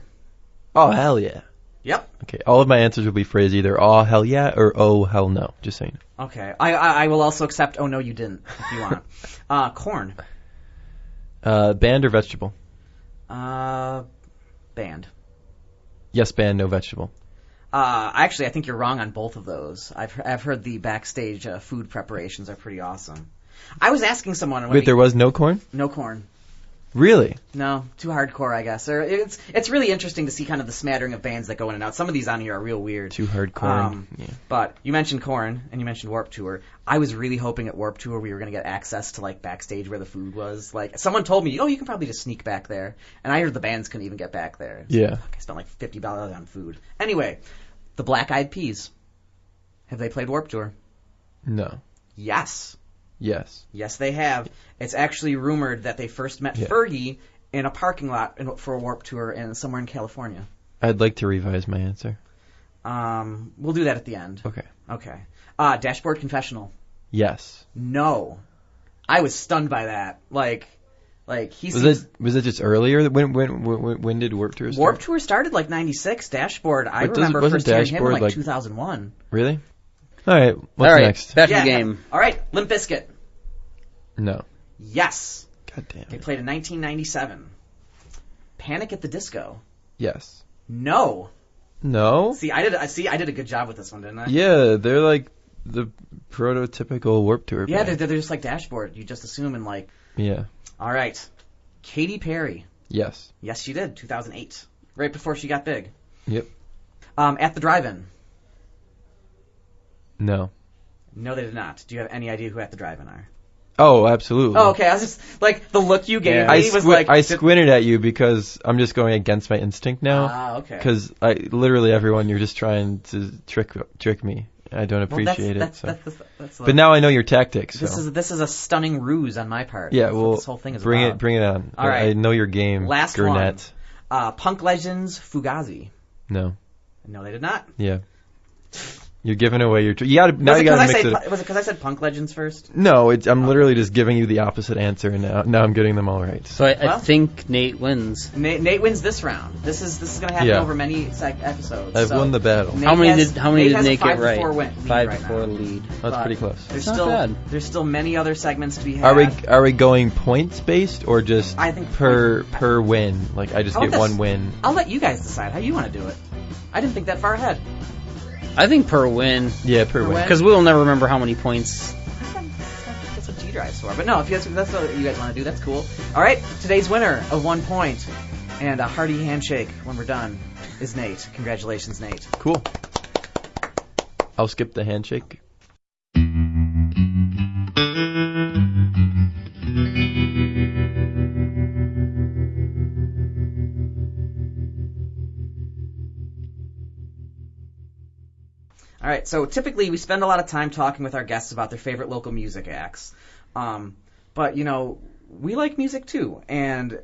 Oh, hell yeah. Yep. Okay, all of my answers will be phrased either "oh hell yeah" or "oh hell no." Just saying. Okay, I will also accept "oh no you didn't" if you want. Corn. Band or vegetable? Band. Yes, band, no vegetable. Actually, I think you're wrong on both of those. I've heard the backstage food preparations are pretty awesome. I was asking someone. Wait, there was no corn? No corn. Really? No, too hardcore, I guess. Or it's really interesting to see kind of the smattering of bands that go in and out. Some of these on here are real weird. Too hardcore. Yeah. But you mentioned Korn and you mentioned Warped Tour. I was really hoping at Warped Tour we were going to get access to like backstage where the food was. Like someone told me, you can probably just sneak back there. And I heard the bands couldn't even get back there. So, yeah. I spent like $50 on food. Anyway, the Black Eyed Peas. Have they played Warped Tour? No. Yes. Yes. Yes, they have. It's actually rumored that they first met Fergie in a parking lot for a Warped Tour somewhere in California. I'd like to revise my answer. We'll do that at the end. Okay. Dashboard Confessional. Yes. No. I was stunned by that. Like he was it just earlier? When did Warped Tour start? Warped Tour started like 96. Dashboard, I remember first hearing him in like 2001. Really? All right. What's next? Back to the game. All right. Limp Bizkit. No. Yes. God damn it. They played in 1997. Panic at the Disco. Yes. No. No? See, I did a good job with this one, didn't I? Yeah, they're like the prototypical Warped Tour Yeah, band. they're just like Dashboard. You just assume and like... Yeah. All right. Katy Perry. Yes. Yes, she did. 2008. Right before she got big. Yep. At the Drive-In. No. No, they did not. Do you have any idea who At the Drive-In are? Oh, absolutely. Oh, okay. I was just like the look you gave me was like I squinted at you because I'm just going against my instinct now. Ah, okay. Because literally everyone, you're just trying to trick me. I don't appreciate it. But now I know your tactics. So. This is a stunning ruse on my part. Yeah, that's well, what this whole thing is bring about. it on. All right. I know your game. Last Gurnett. one. Punk Legends Fugazi. No. No, they did not. Yeah. You're giving away your... you gotta mix it. Was it because I said Punk Legends first? No, I'm literally just giving you the opposite answer, and now I'm getting them all right. So I think Nate wins. Nate wins this round. This is going to happen over many episodes. I've won the battle. How many did Nate get right? 5-4 lead. That's pretty close. There's still many other segments to be had. Are we going points based or just I think per win? Like I just get one win. I'll let you guys decide how you want to do it. I didn't think that far ahead. I think per win. Yeah, per win. Because we'll never remember how many points. That's what G-Drive's for. But no, if that's what you guys want to do, that's cool. All right, today's winner of 1 point and a hearty handshake when we're done is Nate. Congratulations, Nate. Cool. I'll skip the handshake. All right, so typically we spend a lot of time talking with our guests about their favorite local music acts. But, we like music too. And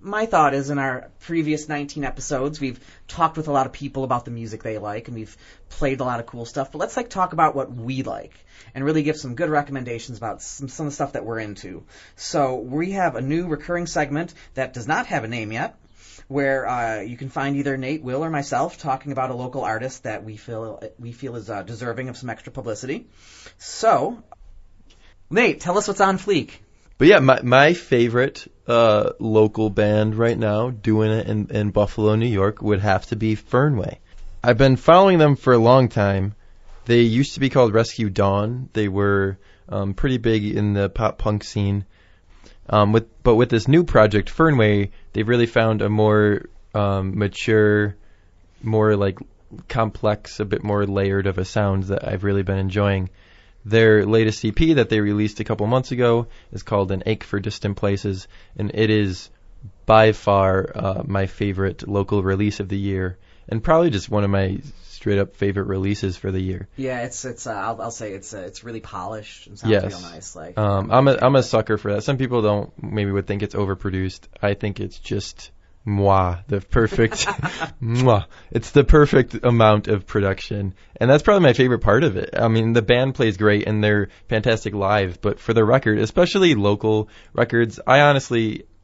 my thought is in our previous 19 episodes, we've talked with a lot of people about the music they like, and we've played a lot of cool stuff. But let's talk about what we like and really give some good recommendations about some of the stuff that we're into. So we have a new recurring segment that does not have a name yet, where you can find either Nate, Will, or myself talking about a local artist that we feel is deserving of some extra publicity. So, Nate, tell us what's on fleek. But yeah, my favorite local band right now doing it in Buffalo, New York would have to be Fernway. I've been following them for a long time. They used to be called Rescue Dawn. They were pretty big in the pop punk scene. But with this new project, Fernway, they've really found a more mature, more like complex, a bit more layered of a sound that I've really been enjoying. Their latest EP that they released a couple months ago is called An Ache for Distant Places, and it is by far my favorite local release of the year, and probably just one of my straight up favorite releases for the year. Yeah, it's I'll say it's really polished and sounds Yes. real nice. Like I'm a sucker for that. Some people would think it's overproduced. I think it's just the perfect it's the perfect amount of production, and that's probably my favorite part of it. I mean, the band plays great and they're fantastic live, but for the record, especially local records,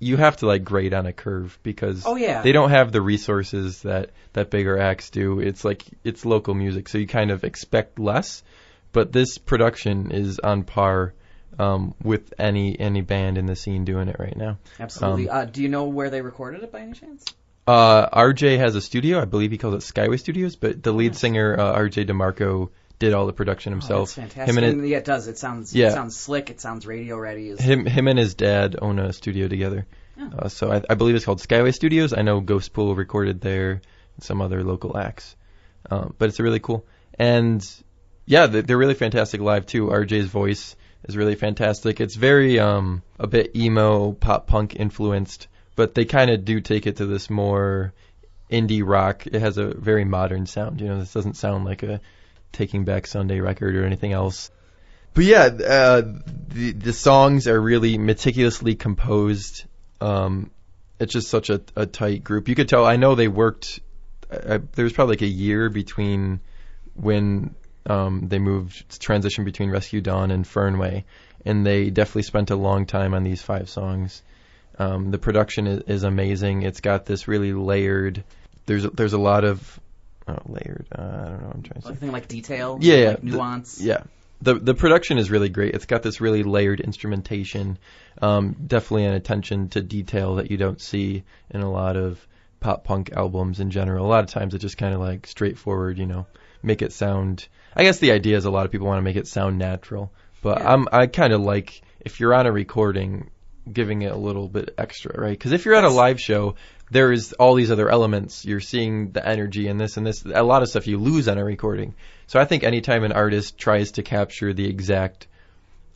you have to like grade on a curve because they don't have the resources that bigger acts do. It's like it's local music, so you kind of expect less, but this production is on par with any band in the scene doing it right now. Absolutely. Do you know where they recorded it by any chance? RJ has a studio. I believe he calls it Skyway Studios, but the lead singer, RJ DeMarco, did all the production himself. That's fantastic. It does. It sounds slick. It sounds radio ready. Him and his dad own a studio together. Oh. So I believe it's called Skyway Studios. I know Ghost Pool recorded there and some other local acts. But it's really cool. And yeah, they're really fantastic live too. RJ's voice is really fantastic. It's very a bit emo, pop punk influenced, but they kind of do take it to this more indie rock. It has a very modern sound. This doesn't sound like a Taking Back Sunday record or anything else. But yeah, the songs are really meticulously composed. It's just such a tight group. You could tell. I know they worked. There was probably like a year between when they transitioned between Rescue Dawn and Fernway, and they definitely spent a long time on these 5 songs. The production is amazing. It's got this really layered. There's a lot of layered. I don't know what I'm trying to say. Something like detail. Yeah, like nuance. The production is really great. It's got this really layered instrumentation. Definitely an attention to detail that you don't see in a lot of pop punk albums in general. A lot of times it's just kind of like straightforward, make it sound. I guess the idea is a lot of people want to make it sound natural, but I kind of like, if you're on a recording, giving it a little bit extra, right? Because if you're at a live show, there's all these other elements. You're seeing the energy and this. A lot of stuff you lose on a recording. So I think anytime an artist tries to capture the exact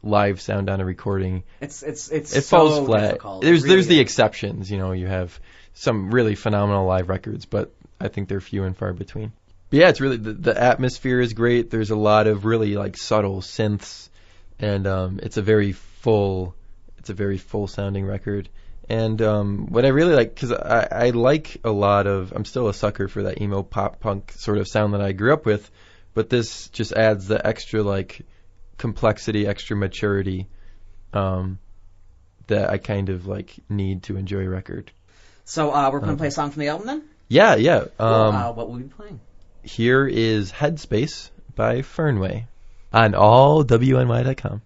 live sound on a recording, it falls so flat. Difficult. There's the exceptions. You have some really phenomenal live records, but I think they're few and far between. But yeah, it's really the atmosphere is great. There's a lot of really like subtle synths, and it's a very full sounding record. And what I really like, because I like a lot of, I'm still a sucker for that emo pop punk sort of sound that I grew up with, but this just adds the extra like complexity, extra maturity that I kind of like need to enjoy a record. So we're going to play a song from the album then? Yeah. What will we be playing? Here is Headspace by Fernway on allwny.com.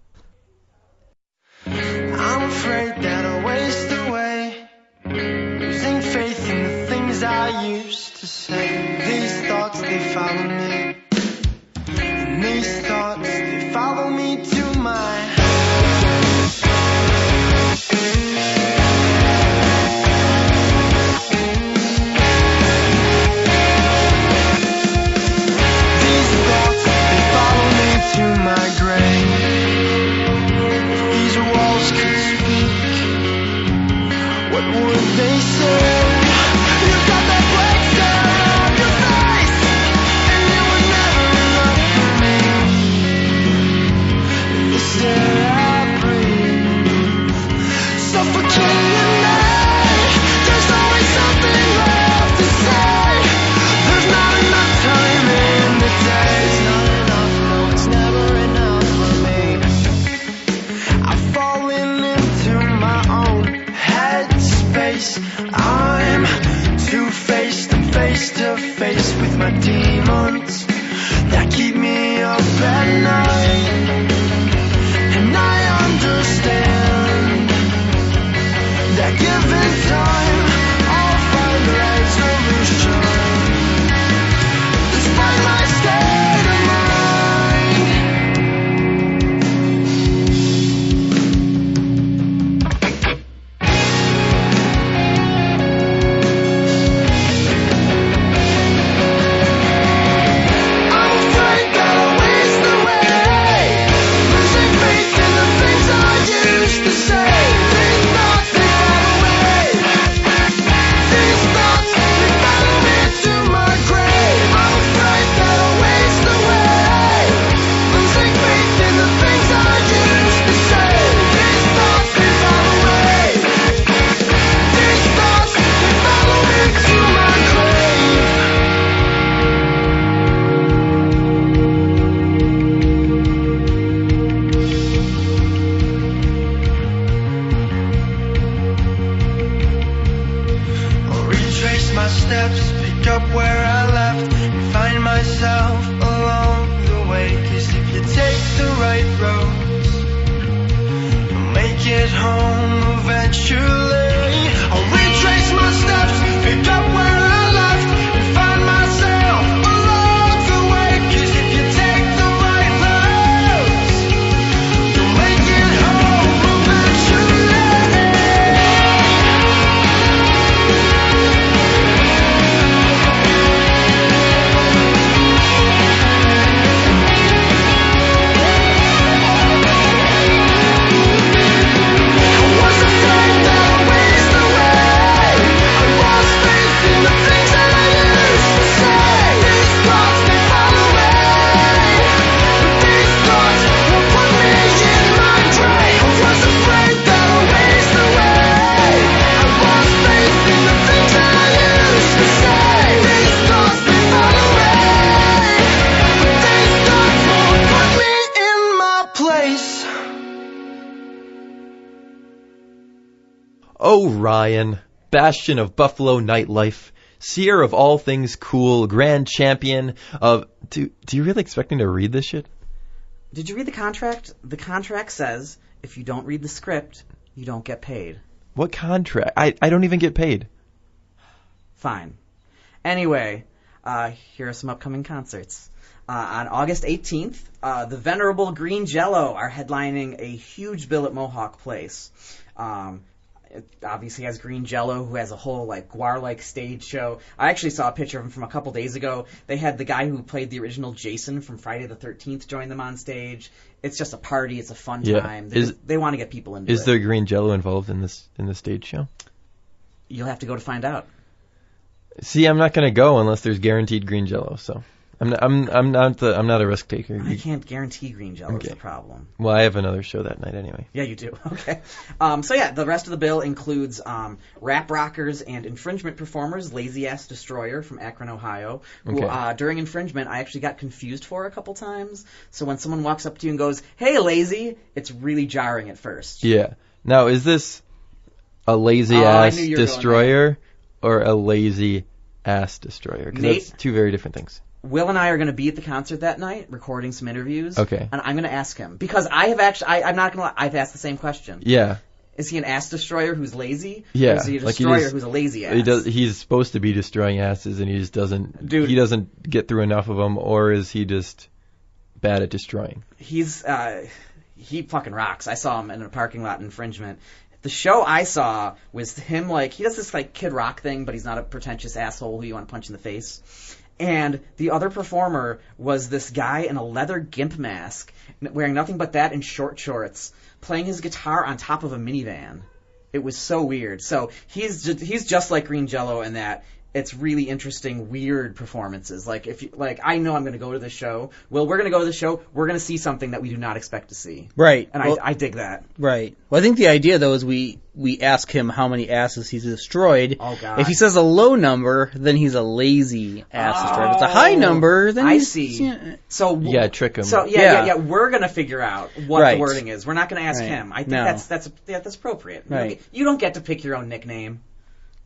I'm afraid that I'll waste away, losing faith in the things I used to say. These thoughts, they follow me, and these thoughts, they follow me to my they say. You got that black stare on your face, and home eventually. I'll retrace my steps, pick up where I left, and find myself along the way. 'Cause if you take the right roads, you'll make it home eventually. Oh, Ryan, bastion of Buffalo nightlife, seer of all things cool, grand champion of... Do you really expect me to read this shit? Did you read the contract? The contract says if you don't read the script, you don't get paid. What contract? I don't even get paid. Fine. Anyway, here are some upcoming concerts. On August 18th, the Venerable Green Jello are headlining a huge bill at Mohawk Place. It obviously has Green Jello, who has a whole like Guar-like stage show. I actually saw a picture of him from a couple days ago. They had the guy who played the original Jason from Friday the 13th join them on stage. It's just a party. It's a fun time. They want to get people into it. Is there Green Jello involved in the stage show? You'll have to go to find out. See, I'm not going to go unless there's guaranteed Green Jello. So I'm not a risk taker. I can't guarantee Green Jello. Okay. Is the problem. Well, I have another show that night anyway. Yeah, you do. Okay. So yeah, the rest of the bill includes rap rockers and infringement performers, Lazy Ass Destroyer from Akron, Ohio, who during infringement I actually got confused for a couple times. So when someone walks up to you and goes, "Hey, Lazy," it's really jarring at first. Yeah. Now, is this a Lazy Ass Destroyer or a Lazy Ass Destroyer? Because that's two very different things. Will and I are going to be at the concert that night, recording some interviews. Okay. And I'm going to ask him. Because I'm not going to lie, I've asked the same question. Yeah. Is he an ass destroyer who's lazy? Yeah. Or is he a destroyer who's a lazy ass? He's supposed to be destroying asses and he just doesn't... Dude, he doesn't get through enough of them, or is he just bad at destroying? He fucking rocks. I saw him in a parking lot in infringement. The show I saw was him, like, he does this, like, Kid Rock thing, but he's not a pretentious asshole who you want to punch in the face. And the other performer was this guy in a leather gimp mask, wearing nothing but that and short shorts, playing his guitar on top of a minivan. It was so weird. So he's just like Green Jello in that it's really interesting, weird performances. Like I know I'm going to go to this show. Well, we're going to go to the show. We're going to see something that we do not expect to see. Right. And I dig that. Right. Well, I think the idea though is we ask him how many asses he's destroyed. Oh God. If he says a low number, then he's a lazy ass destroyer. If it's a high number, then I see. Yeah. So you gotta trick him. So yeah. We're gonna figure out what the wording is. We're not gonna ask him. I think that's appropriate. Right. You don't get to pick your own nickname.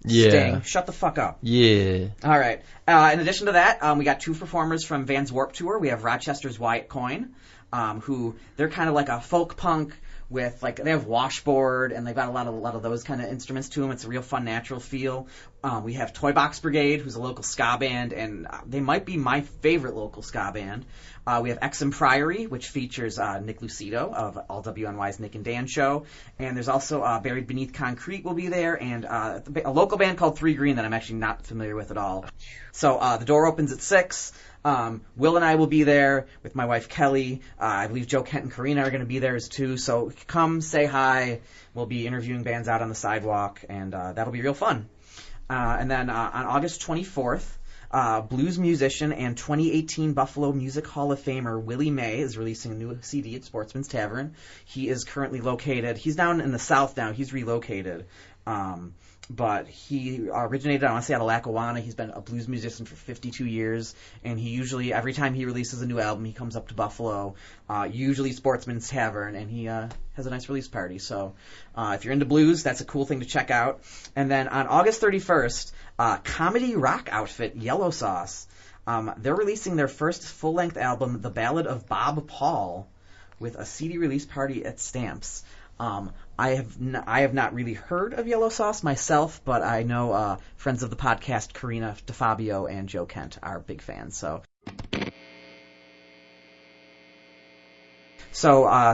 Yeah. Sting, shut the fuck up. Yeah. All right. In addition to that, we got two performers from Vans Warped Tour. We have Rochester's Wyatt Coyne, who they're kind of like a folk punk with they have washboard and they've got a lot of those kind of instruments to them. It's a real fun, natural feel. We have Toy Box Brigade, who's a local ska band, and they might be my favorite local ska band. We have Exum Priory, which features Nick Lucido of All WNY's Nick and Dan show. And there's also Buried Beneath Concrete will be there, and a local band called 3 Green that I'm actually not familiar with at all. So the door opens at 6. Will and I will be there with my wife Kelly. I believe Joe Kent and Karina are going to be there too. So come say hi. We'll be interviewing bands out on the sidewalk, and that'll be real fun. And then on August 24th, blues musician and 2018 Buffalo Music Hall of Famer Willie May is releasing a new CD at Sportsman's Tavern. He is currently located. He's down in the South now. He's relocated. But he originated, I want to say, out of Lackawanna. He's been a blues musician for 52 years, and he usually, every time he releases a new album, he comes up to Buffalo, usually Sportsman's Tavern, and he has a nice release party. So if you're into blues, that's a cool thing to check out. And then on August 31st, comedy rock outfit Yellow Sauce, they're releasing their first full-length album, The Ballad of Bob Paul, with a CD release party at Stamps. I have not really heard of Yellow Sauce myself, but I know friends of the podcast, Karina DeFabio and Joe Kent, are big fans. So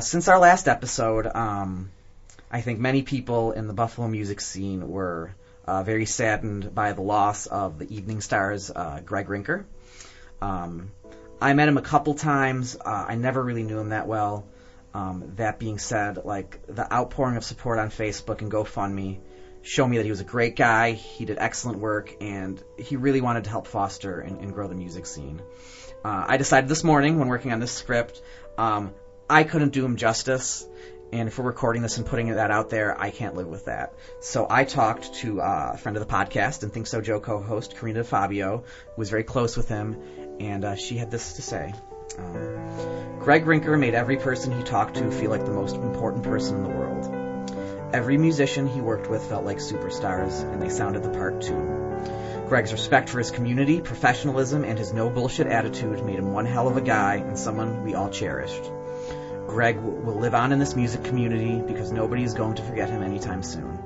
since our last episode, I think many people in the Buffalo music scene were very saddened by the loss of the Evening Star's Greg Rinker. I met him a couple times. I never really knew him that well. That being said, like, the outpouring of support on Facebook and GoFundMe showed me that he was a great guy, he did excellent work, and he really wanted to help foster and grow the music scene. I decided this morning, when working on this script, I couldn't do him justice, and if we're recording this and putting that out there, I can't live with that. So I talked to a friend of the podcast and Think So Joe co-host, Karina DeFabio, who was very close with him, and she had this to say. Greg Rinker made every person he talked to feel like the most important person in the world. Every musician he worked with felt like superstars, and they sounded the part too. Greg's respect for his community, professionalism, and his no-bullshit attitude made him one hell of a guy and someone we all cherished. Greg will live on in this music community because nobody is going to forget him anytime soon.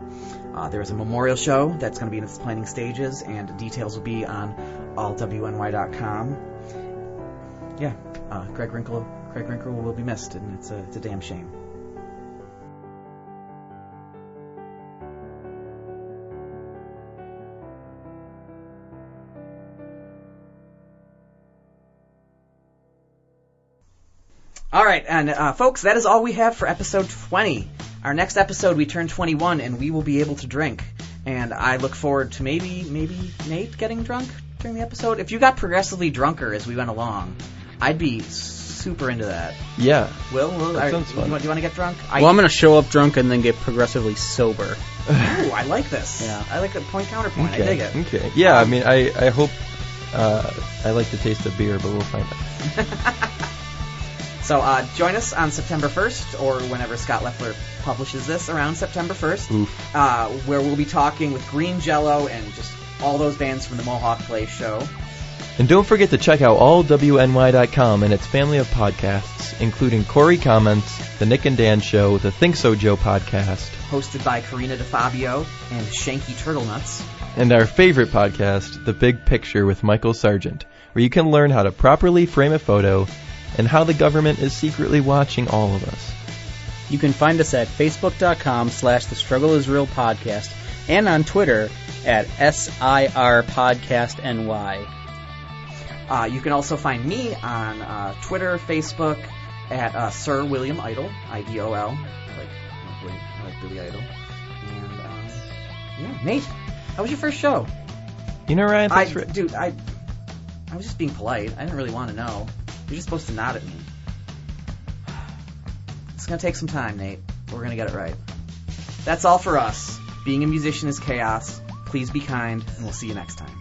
There is a memorial show that's going to be in its planning stages, and details will be on allwny.com. Yeah, Greg Rinker will be missed, and it's a damn shame. All right, and folks, that is all we have for episode 20. Our next episode, we turn 21, and we will be able to drink. And I look forward to maybe Nate getting drunk during the episode. If you got progressively drunker as we went along, I'd be super into that. Yeah. Will, that sounds fun. Do you want to get drunk? Well, I'm going to show up drunk and then get progressively sober. Ooh, I like this. Yeah. I like the point counterpoint. Okay. I dig it. Okay. Yeah, I mean, I hope I like the taste of beer, but we'll find out. So join us on September 1st, or whenever Scott Leffler publishes this, around September 1st, where we'll be talking with Green Jello and just all those bands from the Mohawk Play show. And don't forget to check out allwny.com and its family of podcasts, including Corey Comments, The Nick and Dan Show, The Think So Joe podcast, hosted by Karina DeFabio and Shanky Turtlenuts, and our favorite podcast, The Big Picture with Michael Sargent, where you can learn how to properly frame a photo and how the government is secretly watching all of us. You can find us at facebook.com/The Struggle Is Real Podcast and on Twitter at SIR Podcast NY. You can also find me on Twitter, Facebook, at Sir William Idol, IDOL. I like Billy Idol. And, yeah, Nate, how was your first show? You know, Ryan, I was just being polite. I didn't really want to know. You're just supposed to nod at me. It's going to take some time, Nate. We're going to get it right. That's all for us. Being a musician is chaos. Please be kind, and we'll see you next time.